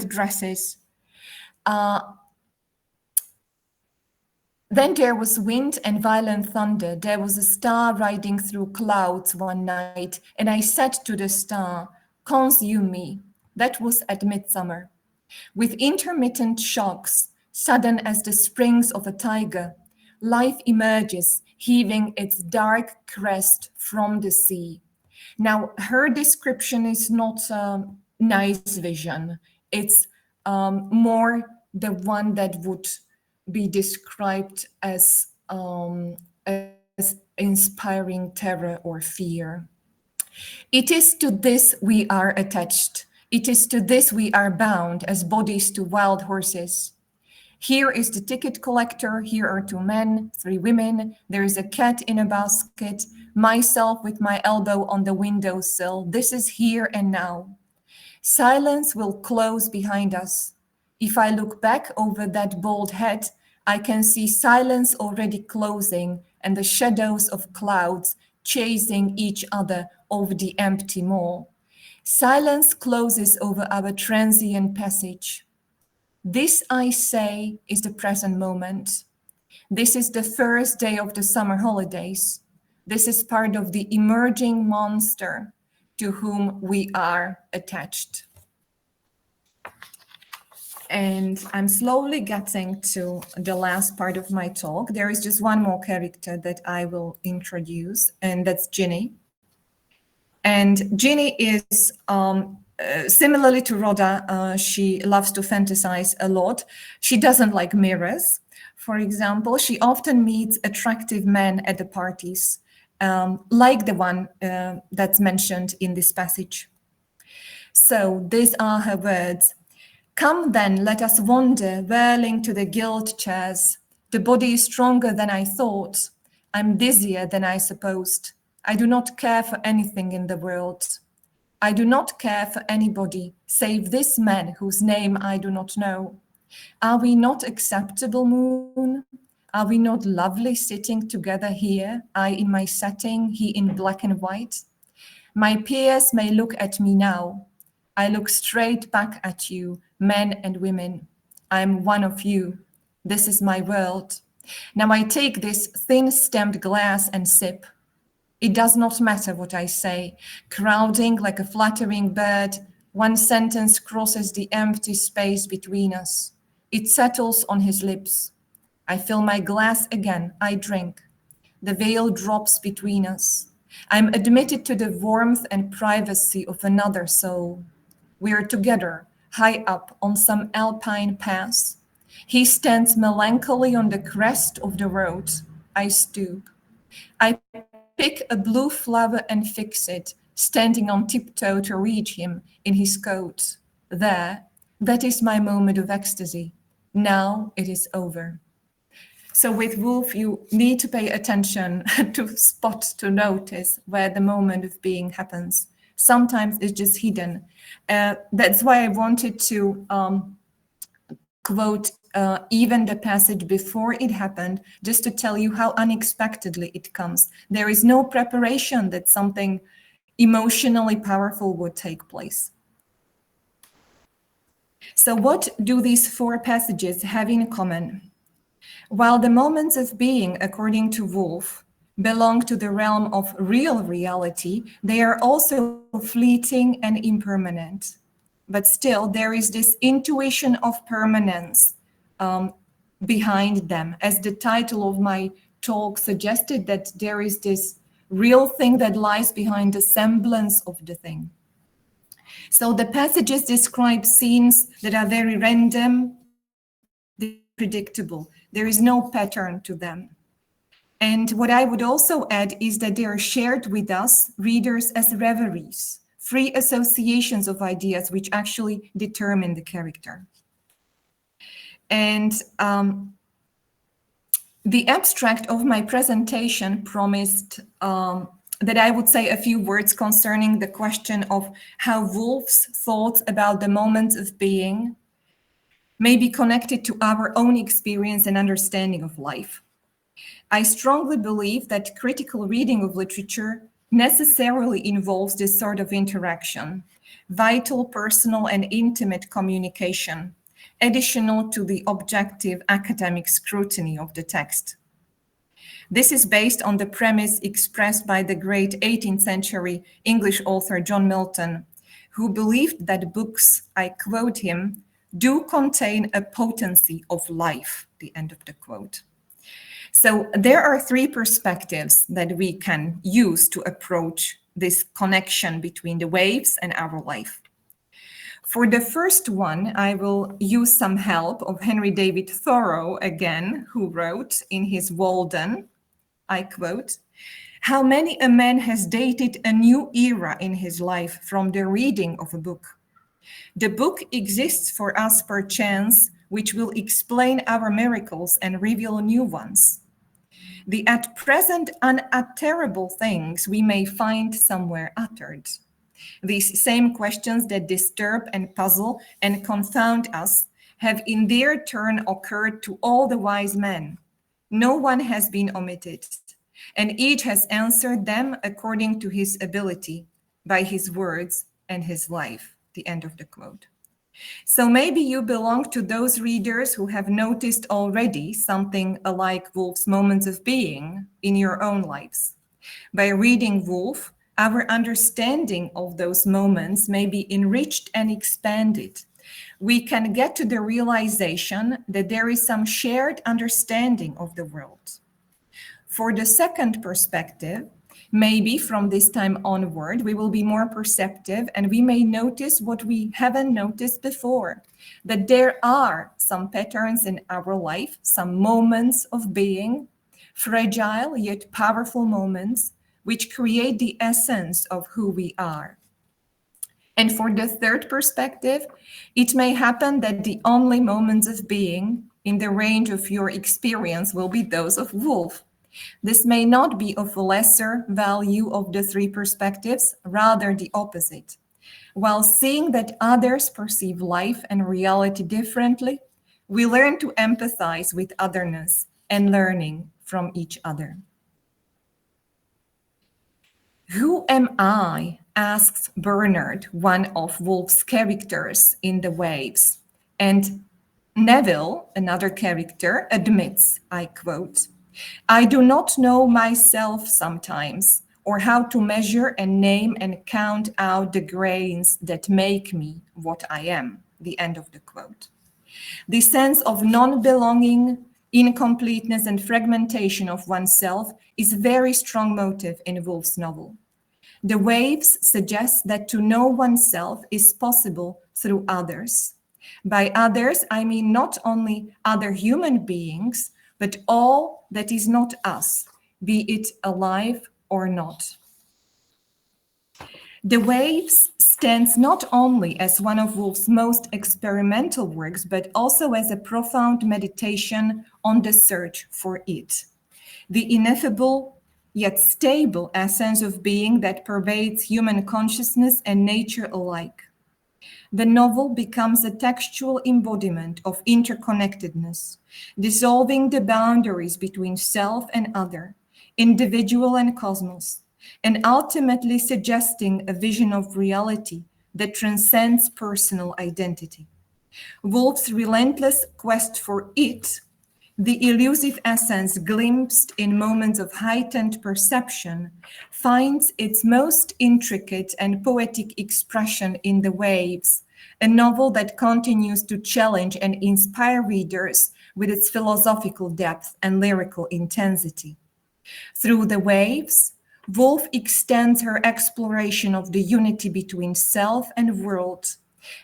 dresses. Then there was wind and violent thunder. There was a star riding through clouds one night, and I said to the star, 'Consume me.' That was at midsummer. With intermittent shocks, sudden as the springs of a tiger, life emerges, heaving its dark crest from the sea. Now, her description is not nice vision. It's more the one that would be described as inspiring terror or fear. It is to this we are attached. It is to this we are bound as bodies to wild horses. Here is the ticket collector. Here are 2 men, 3 women. There is a cat in a basket. Myself with my elbow on the windowsill. This is here and now. Silence will close behind us. If I look back over that bald head, I can see silence already closing and the shadows of clouds chasing each other over the empty mall. Silence closes over our transient passage. This, I say, is the present moment. This is the first day of the summer holidays. This is part of the emerging monster to whom we are attached. And I'm slowly getting to the last part of my talk. There is just one more character that I will introduce, and that's Ginny. And Ginny is similarly to Rhoda, she loves to fantasize a lot. She doesn't like mirrors. For example, she often meets attractive men at the parties, like the one that's mentioned in this passage. So these are her words. Come then, let us wander, whirling to the gilt chairs. The body is stronger than I thought. I'm dizzier than I supposed. I do not care for anything in the world. I do not care for anybody, save this man whose name I do not know. Are we not acceptable, moon? Are we not lovely sitting together here, I in my setting, he in black and white? My peers may look at me now. I look straight back at you, men and women. I am one of you. This is my world. Now I take this thin stamped glass and sip. It does not matter what I say. Crowding like a fluttering bird, one sentence crosses the empty space between us. It settles on his lips. I fill my glass again. I drink. The veil drops between us. I'm admitted to the warmth and privacy of another soul. We are together, high up on some alpine pass. He stands melancholy on the crest of the road. I stoop. I pick a blue flower and fix it, standing on tiptoe to reach him in his coat. There, that is my moment of ecstasy. Now it is over. So with Woolf, you need to pay attention to spot, to notice where the moment of being happens. Sometimes it's just hidden. That's why I wanted to quote even the passage before it happened, just to tell you how unexpectedly it comes. There is no preparation that something emotionally powerful would take place. So what do these 4 passages have in common? While the moments of being, according to Woolf, belong to the realm of real reality, they are also fleeting and impermanent. But still, there is this intuition of permanence behind them. As the title of my talk suggested, that there is this real thing that lies behind the semblance of the thing. So the passages describe scenes that are very random, predictable. There is no pattern to them. And what I would also add is that they are shared with us, readers, as reveries, free associations of ideas which actually determine the character. And the abstract of my presentation promised that I would say a few words concerning the question of how Woolf's thoughts about the moments of being may be connected to our own experience and understanding of life. I strongly believe that critical reading of literature necessarily involves this sort of interaction, vital, personal, and intimate communication, additional to the objective academic scrutiny of the text. This is based on the premise expressed by the great 18th century English author John Milton, who believed that books, I quote him, do contain a potency of life, the end of the quote. So there are three perspectives that we can use to approach this connection between the waves and our life. For the first one, I will use some help of Henry David Thoreau again, who wrote in his Walden, I quote, "How many a man has dated a new era in his life from the reading of a book. The book exists for us perchance, which will explain our miracles and reveal new ones. The at present unutterable things we may find somewhere uttered. These same questions that disturb and puzzle and confound us have in their turn occurred to all the wise men. No one has been omitted, and each has answered them according to his ability, by his words and his life." The end of the quote. So maybe you belong to those readers who have noticed already something like Woolf's moments of being in your own lives. By reading Woolf, our understanding of those moments may be enriched and expanded. We can get to the realization that there is some shared understanding of the world. For the second perspective, maybe from this time onward, we will be more perceptive and we may notice what we haven't noticed before, that there are some patterns in our life, some moments of being, fragile yet powerful moments, which create the essence of who we are. And for the third perspective, it may happen that the only moments of being in the range of your experience will be those of Woolf. This may not be of lesser value of the three perspectives, rather the opposite. While seeing that others perceive life and reality differently, we learn to empathize with otherness and learning from each other. "Who am I?" asks Bernard, one of Woolf's characters in The Waves. And Neville, another character, admits, I quote, "I do not know myself sometimes, or how to measure and name and count out the grains that make me what I am." The end of the quote. The sense of non-belonging, incompleteness, and fragmentation of oneself is a very strong motive in Woolf's novel. The Waves suggest that to know oneself is possible through others. By others, I mean not only other human beings, but all that is not us, be it alive or not. The Waves stands not only as one of Woolf's most experimental works, but also as a profound meditation on the search for it, the ineffable yet stable essence of being that pervades human consciousness and nature alike. The novel becomes a textual embodiment of interconnectedness, dissolving the boundaries between self and other, individual and cosmos, and ultimately suggesting a vision of reality that transcends personal identity. Woolf's relentless quest for it, the elusive essence glimpsed in moments of heightened perception, finds its most intricate and poetic expression in The Waves, a novel that continues to challenge and inspire readers with its philosophical depth and lyrical intensity. Through The Waves, Woolf extends her exploration of the unity between self and world,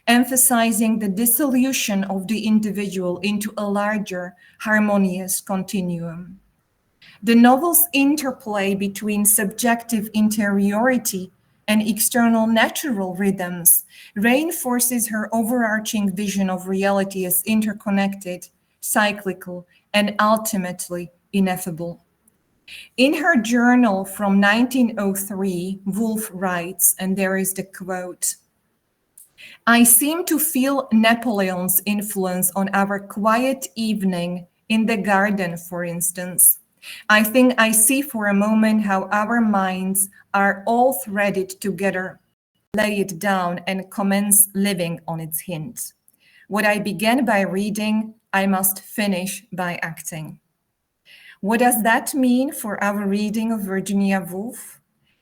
emphasizing the dissolution of the individual into a larger, harmonious continuum. The novel's interplay between subjective interiority and external natural rhythms reinforces her overarching vision of reality as interconnected, cyclical, and ultimately ineffable. In her journal from 1903, Woolf writes, and there is the quote, "I seem to feel Napoleon's influence on our quiet evening in the garden, for instance. I think I see for a moment how our minds are all threaded together, lay it down and commence living on its hint. What I began by reading, I must finish by acting." What does that mean for our reading of Virginia Woolf?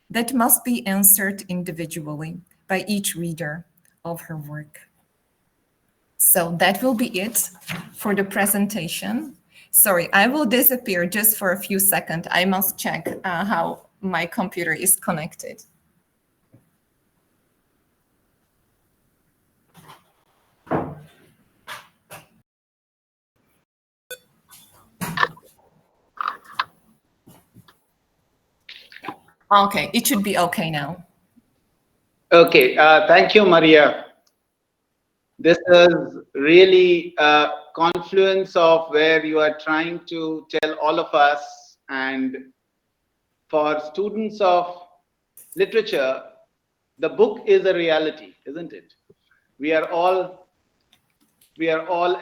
That must be answered individually by each reader of her work. So that will be it for the presentation. Sorry, I will disappear just for a few seconds. I must check how my computer is connected. Okay, it should be okay now. Okay, thank you, Maria. This is really a confluence of where you are trying to tell all of us, and for students of literature, the book is a reality, isn't it? We are all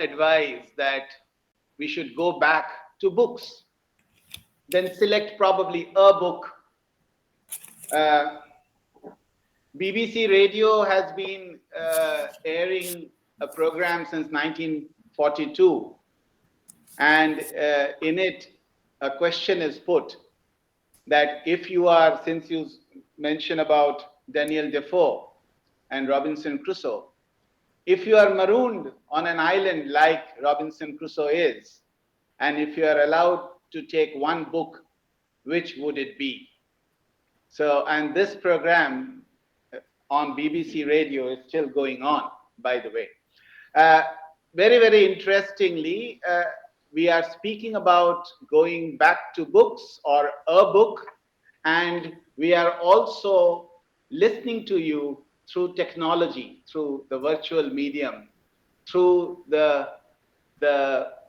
advised that we should go back to books, then select probably a book. BBC Radio has been airing a program since 1942, and in it, a question is put that if you are, since you mentioned about Daniel Defoe and Robinson Crusoe, if you are marooned on an island like Robinson Crusoe is, and if you are allowed to take one book, which would it be? So, and this program on BBC Radio is still going on, by the way. Very, very interestingly, we are speaking about going back to books or a book, and we are also listening to you through technology, through the virtual medium, through the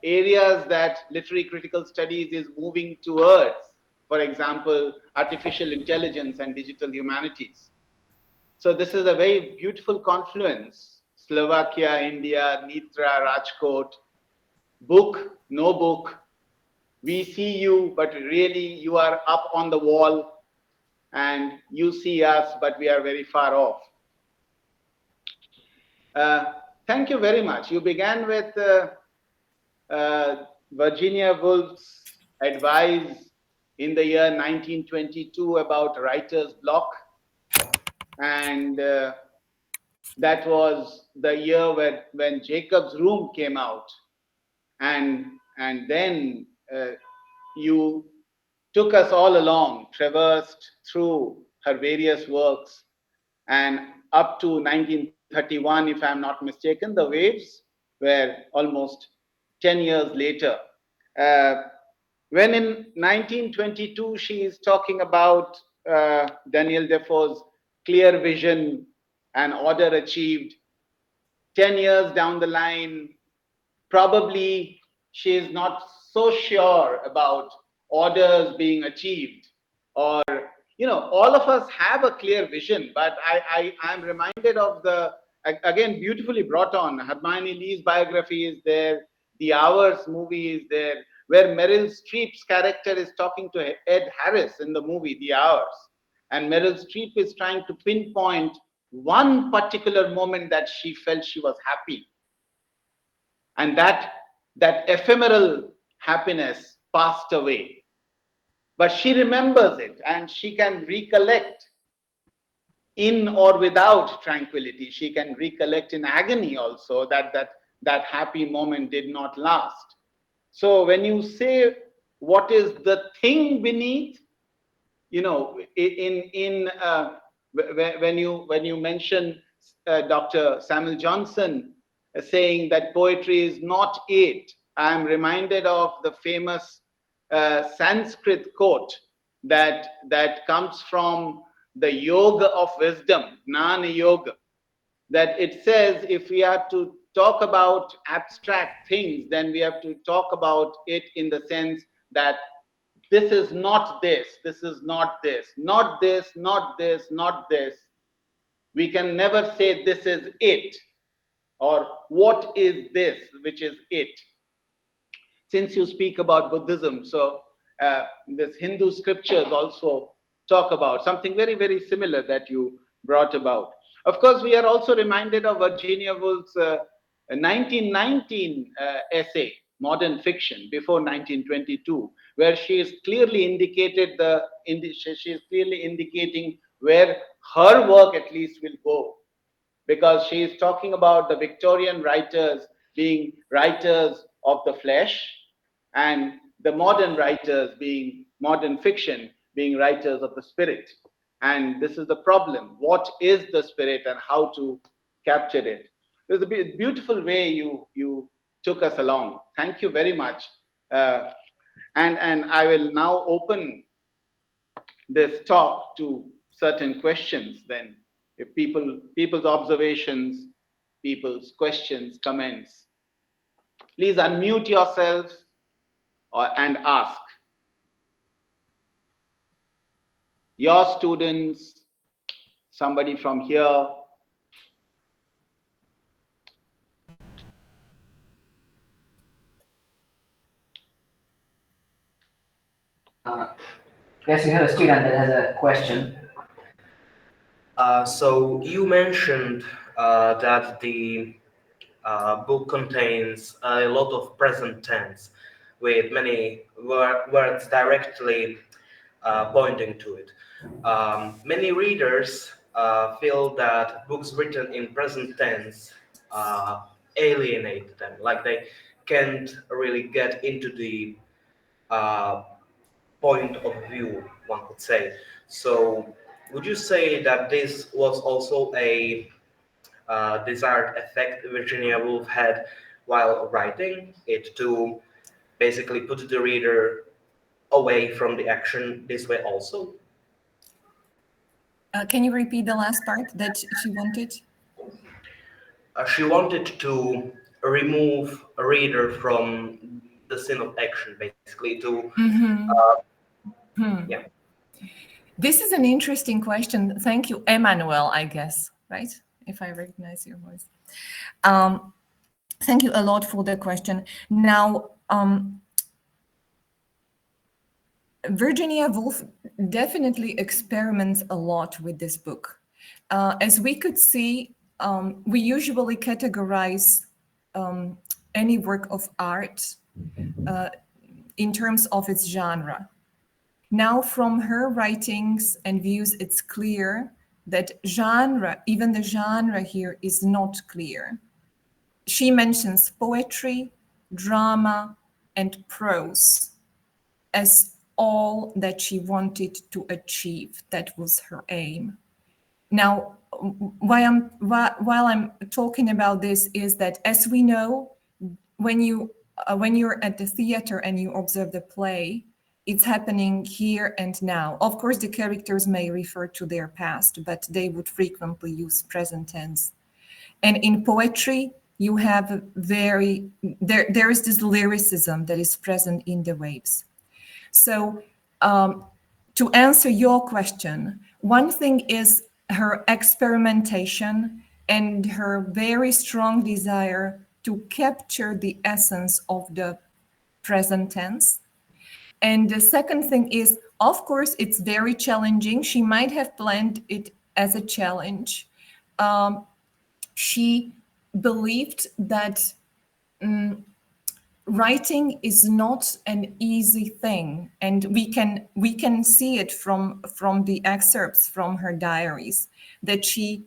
areas that literary critical studies is moving towards, for example, artificial intelligence and digital humanities. So this is a very beautiful confluence. Slovakia, India, Nitra, Rajkot, book, no book. We see you, but really you are up on the wall, and you see us, but we are very far off. Thank you very much. You began with Virginia Woolf's advice in the year 1922 about writer's block, and that was the year when Jacob's Room came out, and then you took us all along, traversed through her various works, and up to 1931, if I'm not mistaken, the waves were almost 10 years later. When in 1922 she is talking about Daniel Defoe's clear vision and order achieved, 10 years down the line, probably she is not so sure about orders being achieved, or all of us have a clear vision, but I'm reminded of the, again, beautifully brought on, Hermione Lee's biography is there, the Hours movie is there, where Meryl Streep's character is talking to Ed Harris in the movie The Hours, and Meryl Streep is trying to pinpoint one particular moment that she felt she was happy, and that ephemeral happiness passed away, but she remembers it, and she can recollect in or without tranquility. She can recollect in agony also that happy moment did not last. So when you say what is the thing beneath, when you mention Dr. Samuel Johnson saying that poetry is not it, I am reminded of the famous Sanskrit quote that comes from the Yoga of Wisdom, Jnana Yoga, that it says if we are to talk about abstract things, then we have to talk about it in the sense that this is not this, this is not this, not this, not this, not this. We can never say this is it, or what is this, which is it. Since you speak about Buddhism, so this Hindu scriptures also talk about something very, very similar that you brought about. Of course, we are also reminded of Virginia Woolf's 1919 essay, Modern Fiction, before 1922, where she is clearly indicated she is clearly indicating where her work at least will go, because she is talking about the Victorian writers being writers of the flesh, and the modern writers being modern fiction, being writers of the spirit. And this is the problem. What is the spirit and how to capture it? There's a beautiful way you took us along. Thank you very much. And I will now open this talk to certain questions then. If people's observations, people's questions, comments, please unmute yourselves and ask. Your students, somebody from here. Yes, we have a student that has a question. So you mentioned that the book contains a lot of present tense with many words directly pointing to it. Many readers feel that books written in present tense alienate them, like they can't really get into the point of view, one could say. So would you say that this was also a desired effect Virginia Woolf had while writing it, to basically put the reader away from the action this way also? Can you repeat the last part that she wanted? She wanted to remove a reader from the scene of action, basically, to yeah. This is an interesting question. Thank you, Emmanuel, I guess, right? If I recognize your voice. Thank you a lot for the question. Now, Virginia Woolf definitely experiments a lot with this book. As we could see, we usually categorize any work of art in terms of its genre. Now, from her writings and views, it's clear that genre, even the genre here, is not clear. She mentions poetry, drama, and prose as all that she wanted to achieve. That was her aim. Now, while I'm talking about this, is that, as we know, when you're at the theater and you observe the play, it's happening here and now. Of course, the characters may refer to their past, but they would frequently use present tense. And in poetry, you have there is this lyricism that is present in the waves. So to answer your question, one thing is her experimentation and her very strong desire to capture the essence of the present tense. And the second thing is, of course, it's very challenging. She might have planned it as a challenge. She believed that writing is not an easy thing, and we can see it from the excerpts from her diaries, that she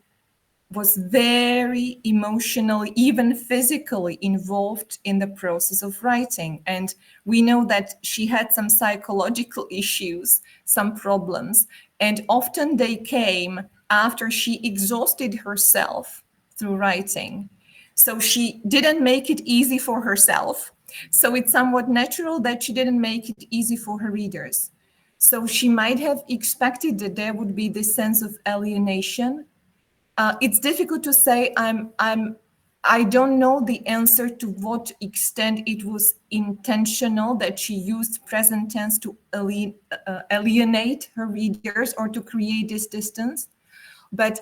was very emotionally, even physically involved in the process of writing. And we know that she had some psychological issues, some problems, and often they came after she exhausted herself through writing. So she didn't make it easy for herself. So it's somewhat natural that she didn't make it easy for her readers. So she might have expected that there would be this sense of alienation. It's difficult to say. I don't know the answer to what extent it was intentional that she used present tense to alienate her readers or to create this distance. But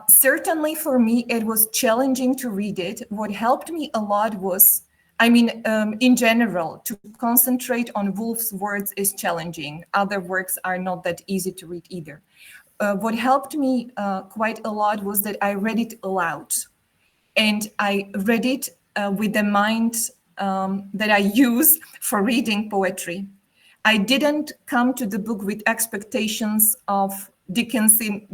certainly for me, it was challenging to read it. What helped me a lot was, in general, to concentrate on Woolf's words is challenging. Other works are not that easy to read either. What helped me quite a lot was that I read it aloud. And I read it with the mind that I use for reading poetry. I didn't come to the book with expectations of Dickensian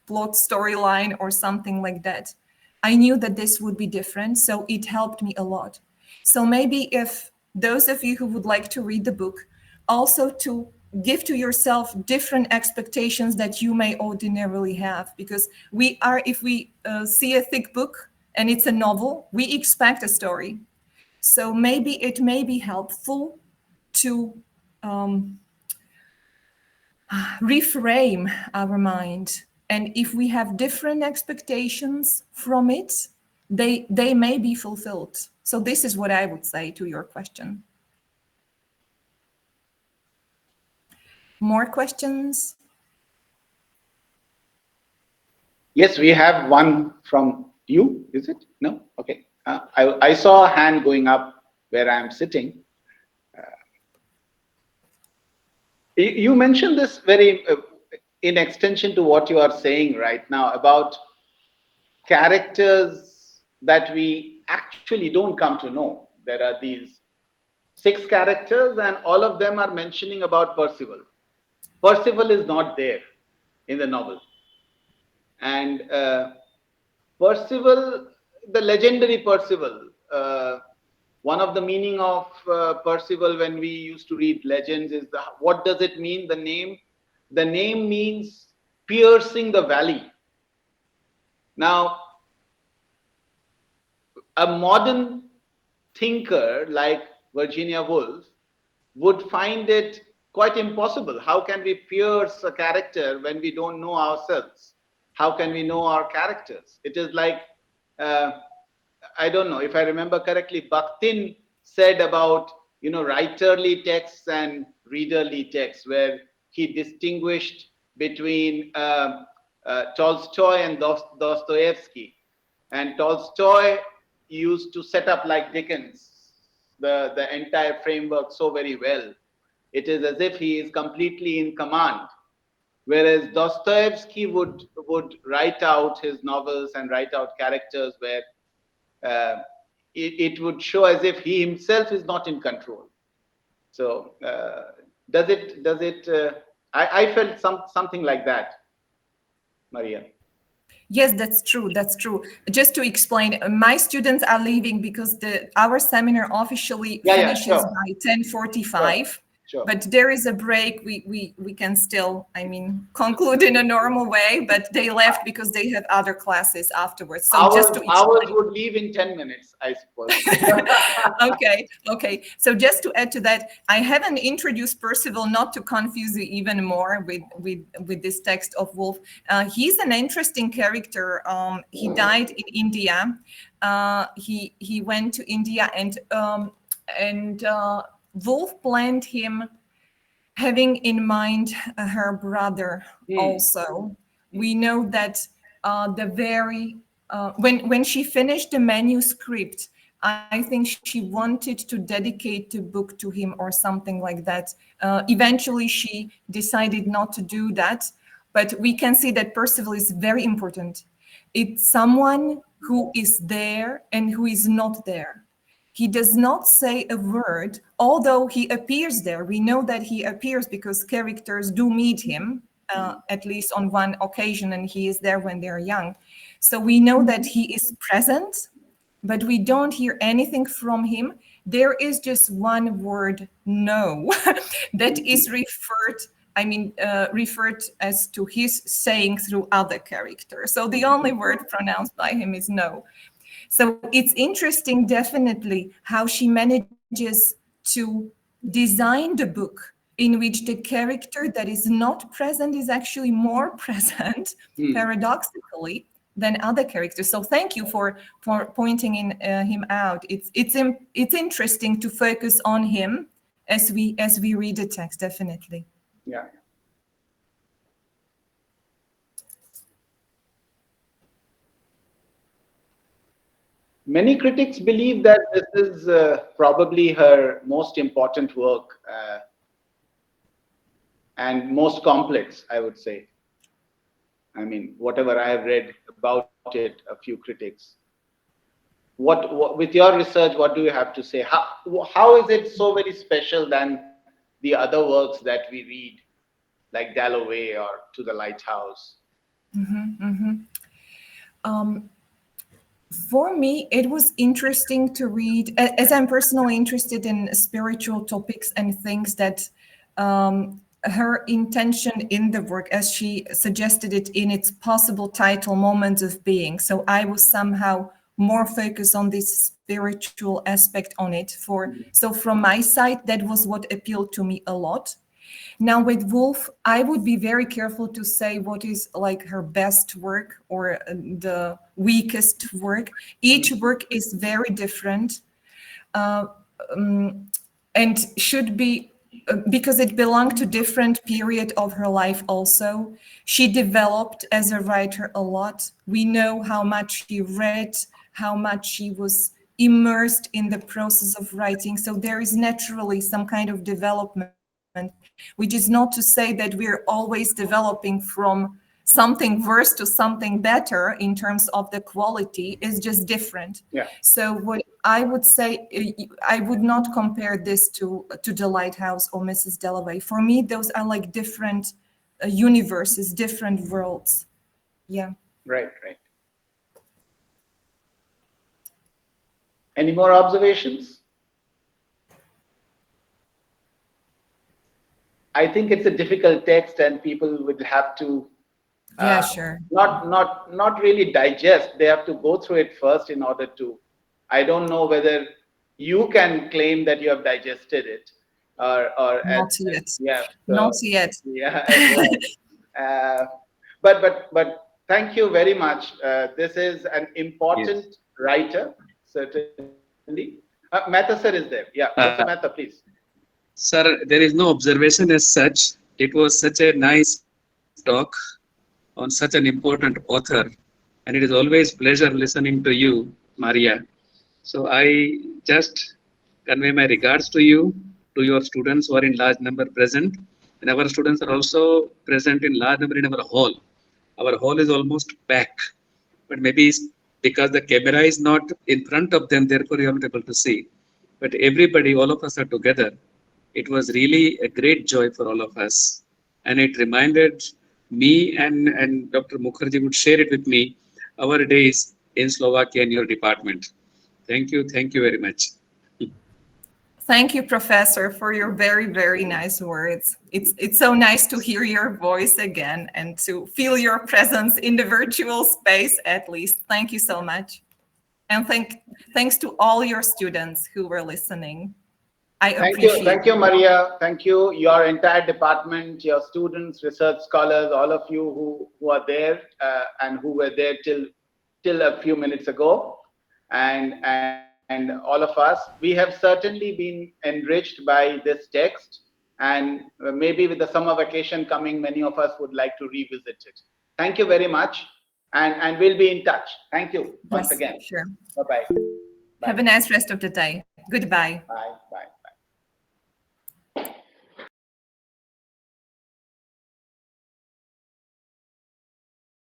plot storyline or something like that. I knew that this would be different, so it helped me a lot. So maybe if those of you who would like to read the book, also to give to yourself different expectations that you may ordinarily have, because if we see a thick book and it's a novel, we expect a story. So maybe it may be helpful to reframe our mind. And if we have different expectations from it, they may be fulfilled. So this is what I would say to your question. More questions? Yes, we have one from you, is it? No? Okay. I saw a hand going up where I'm sitting. You mentioned this very in extension to what you are saying right now about characters that we actually don't come to know. There are these 6 characters and all of them are mentioning about Percival. Percival is not there in the novel. And Percival, the legendary Percival, one of the meaning of Percival when we used to read legends is what does it mean, the name? The name means piercing the valley. Now, a modern thinker like Virginia Woolf would find it quite impossible. How can we pierce a character when we don't know ourselves? How can we know our characters? It is like, I don't know, if I remember correctly, Bakhtin said about, writerly texts and readerly texts, where he distinguished between Tolstoy and Dostoevsky. And Tolstoy used to set up, like Dickens, the entire framework so very well. It is as if he is completely in command. Whereas Dostoevsky would write out his novels and write out characters where it would show as if he himself is not in control. So does it? I felt something like that, Maria. Yes, that's true. That's true. Just to explain, my students are leaving because our seminar officially finishes by 10:45. Sure. But there is a break. We can still, conclude in a normal way. But they left because they have other classes afterwards. So ours would leave in 10 minutes, I suppose. Okay. So just to add to that, I haven't introduced Percival not to confuse you even more with this text of Woolf. He's an interesting character. He died in India. He went to India and Woolf planned him having in mind her brother also. We know that when she finished the manuscript, I think she wanted to dedicate the book to him or something like that. Eventually, she decided not to do that, but we can see that Percival is very important. It's someone who is there and who is not there. He does not say a word, although he appears there. We know that he appears because characters do meet him, at least on one occasion, and he is there when they're young. So we know that he is present, but we don't hear anything from him. There is just one word, no, that is referred as to his saying through other characters. So the only word pronounced by him is no. So it's interesting, definitely, how she manages to design the book in which the character that is not present is actually more present, paradoxically, than other characters. So thank you for pointing him out. It's interesting to focus on him as we read the text, definitely. Yeah. Many critics believe that this is probably her most important work and most complex, I would say. Whatever I have read about it, a few critics. What with your research, what do you have to say? How is it so very special than the other works that we read, like Dalloway or To the Lighthouse? For me, it was interesting to read, as I'm personally interested in spiritual topics and things that her intention in the work, as she suggested it in its possible title, Moments of Being. So I was somehow more focused on this spiritual aspect on it. So from my side, that was what appealed to me a lot. Now with Woolf, I would be very careful to say what is like her best work or the weakest work. Each work is very different and should be, because it belonged to different period of her life also. She developed as a writer a lot. We know how much she read, how much she was immersed in the process of writing. So there is naturally some kind of development, which is not to say that we're always developing from something worse to something better in terms of the quality. Is just different. Yeah. So what I would say, I would not compare this to The Lighthouse or Mrs. Dalloway. For me, those are like different universes, different worlds. Yeah. Right. Any more observations? I think it's a difficult text, and people would have to Sure. not really digest. They have to go through it first in order to. I don't know whether you can claim that you have digested it, or Not yet. Yeah. So, Not yet. Yeah. But thank you very much. This is an important writer, certainly. Mehta sir is there. Yeah, Mr. Mehta, please. Sir, there is no observation as such. It was such a nice talk on such an important author, and it is always pleasure listening to you, Maria. So I just convey my regards to you, to your students who are in large number present, and our students are also present in large number in our hall. Our hall is almost packed, but maybe it's because the camera is not in front of them, therefore you are not able to see. But everybody, all of us are together. It was really a great joy for all of us. And it reminded me, and Dr. Mukherjee would share it with me, our days in Slovakia in your department. Thank you very much. Thank you, Professor, for your very, very nice words. It's so nice to hear your voice again and to feel your presence in the virtual space, at least. Thank you so much. And thanks to all your students who were listening. I appreciate it. Thank you, Maria. Thank you, your entire department, your students, research scholars, all of you who are there and who were there till a few minutes ago, and all of us. We have certainly been enriched by this text, and maybe with the summer vacation coming, many of us would like to revisit it. Thank you very much, and we'll be in touch. Thank you once again. Sure. Bye-bye. Have a nice rest of the day. Goodbye. Bye.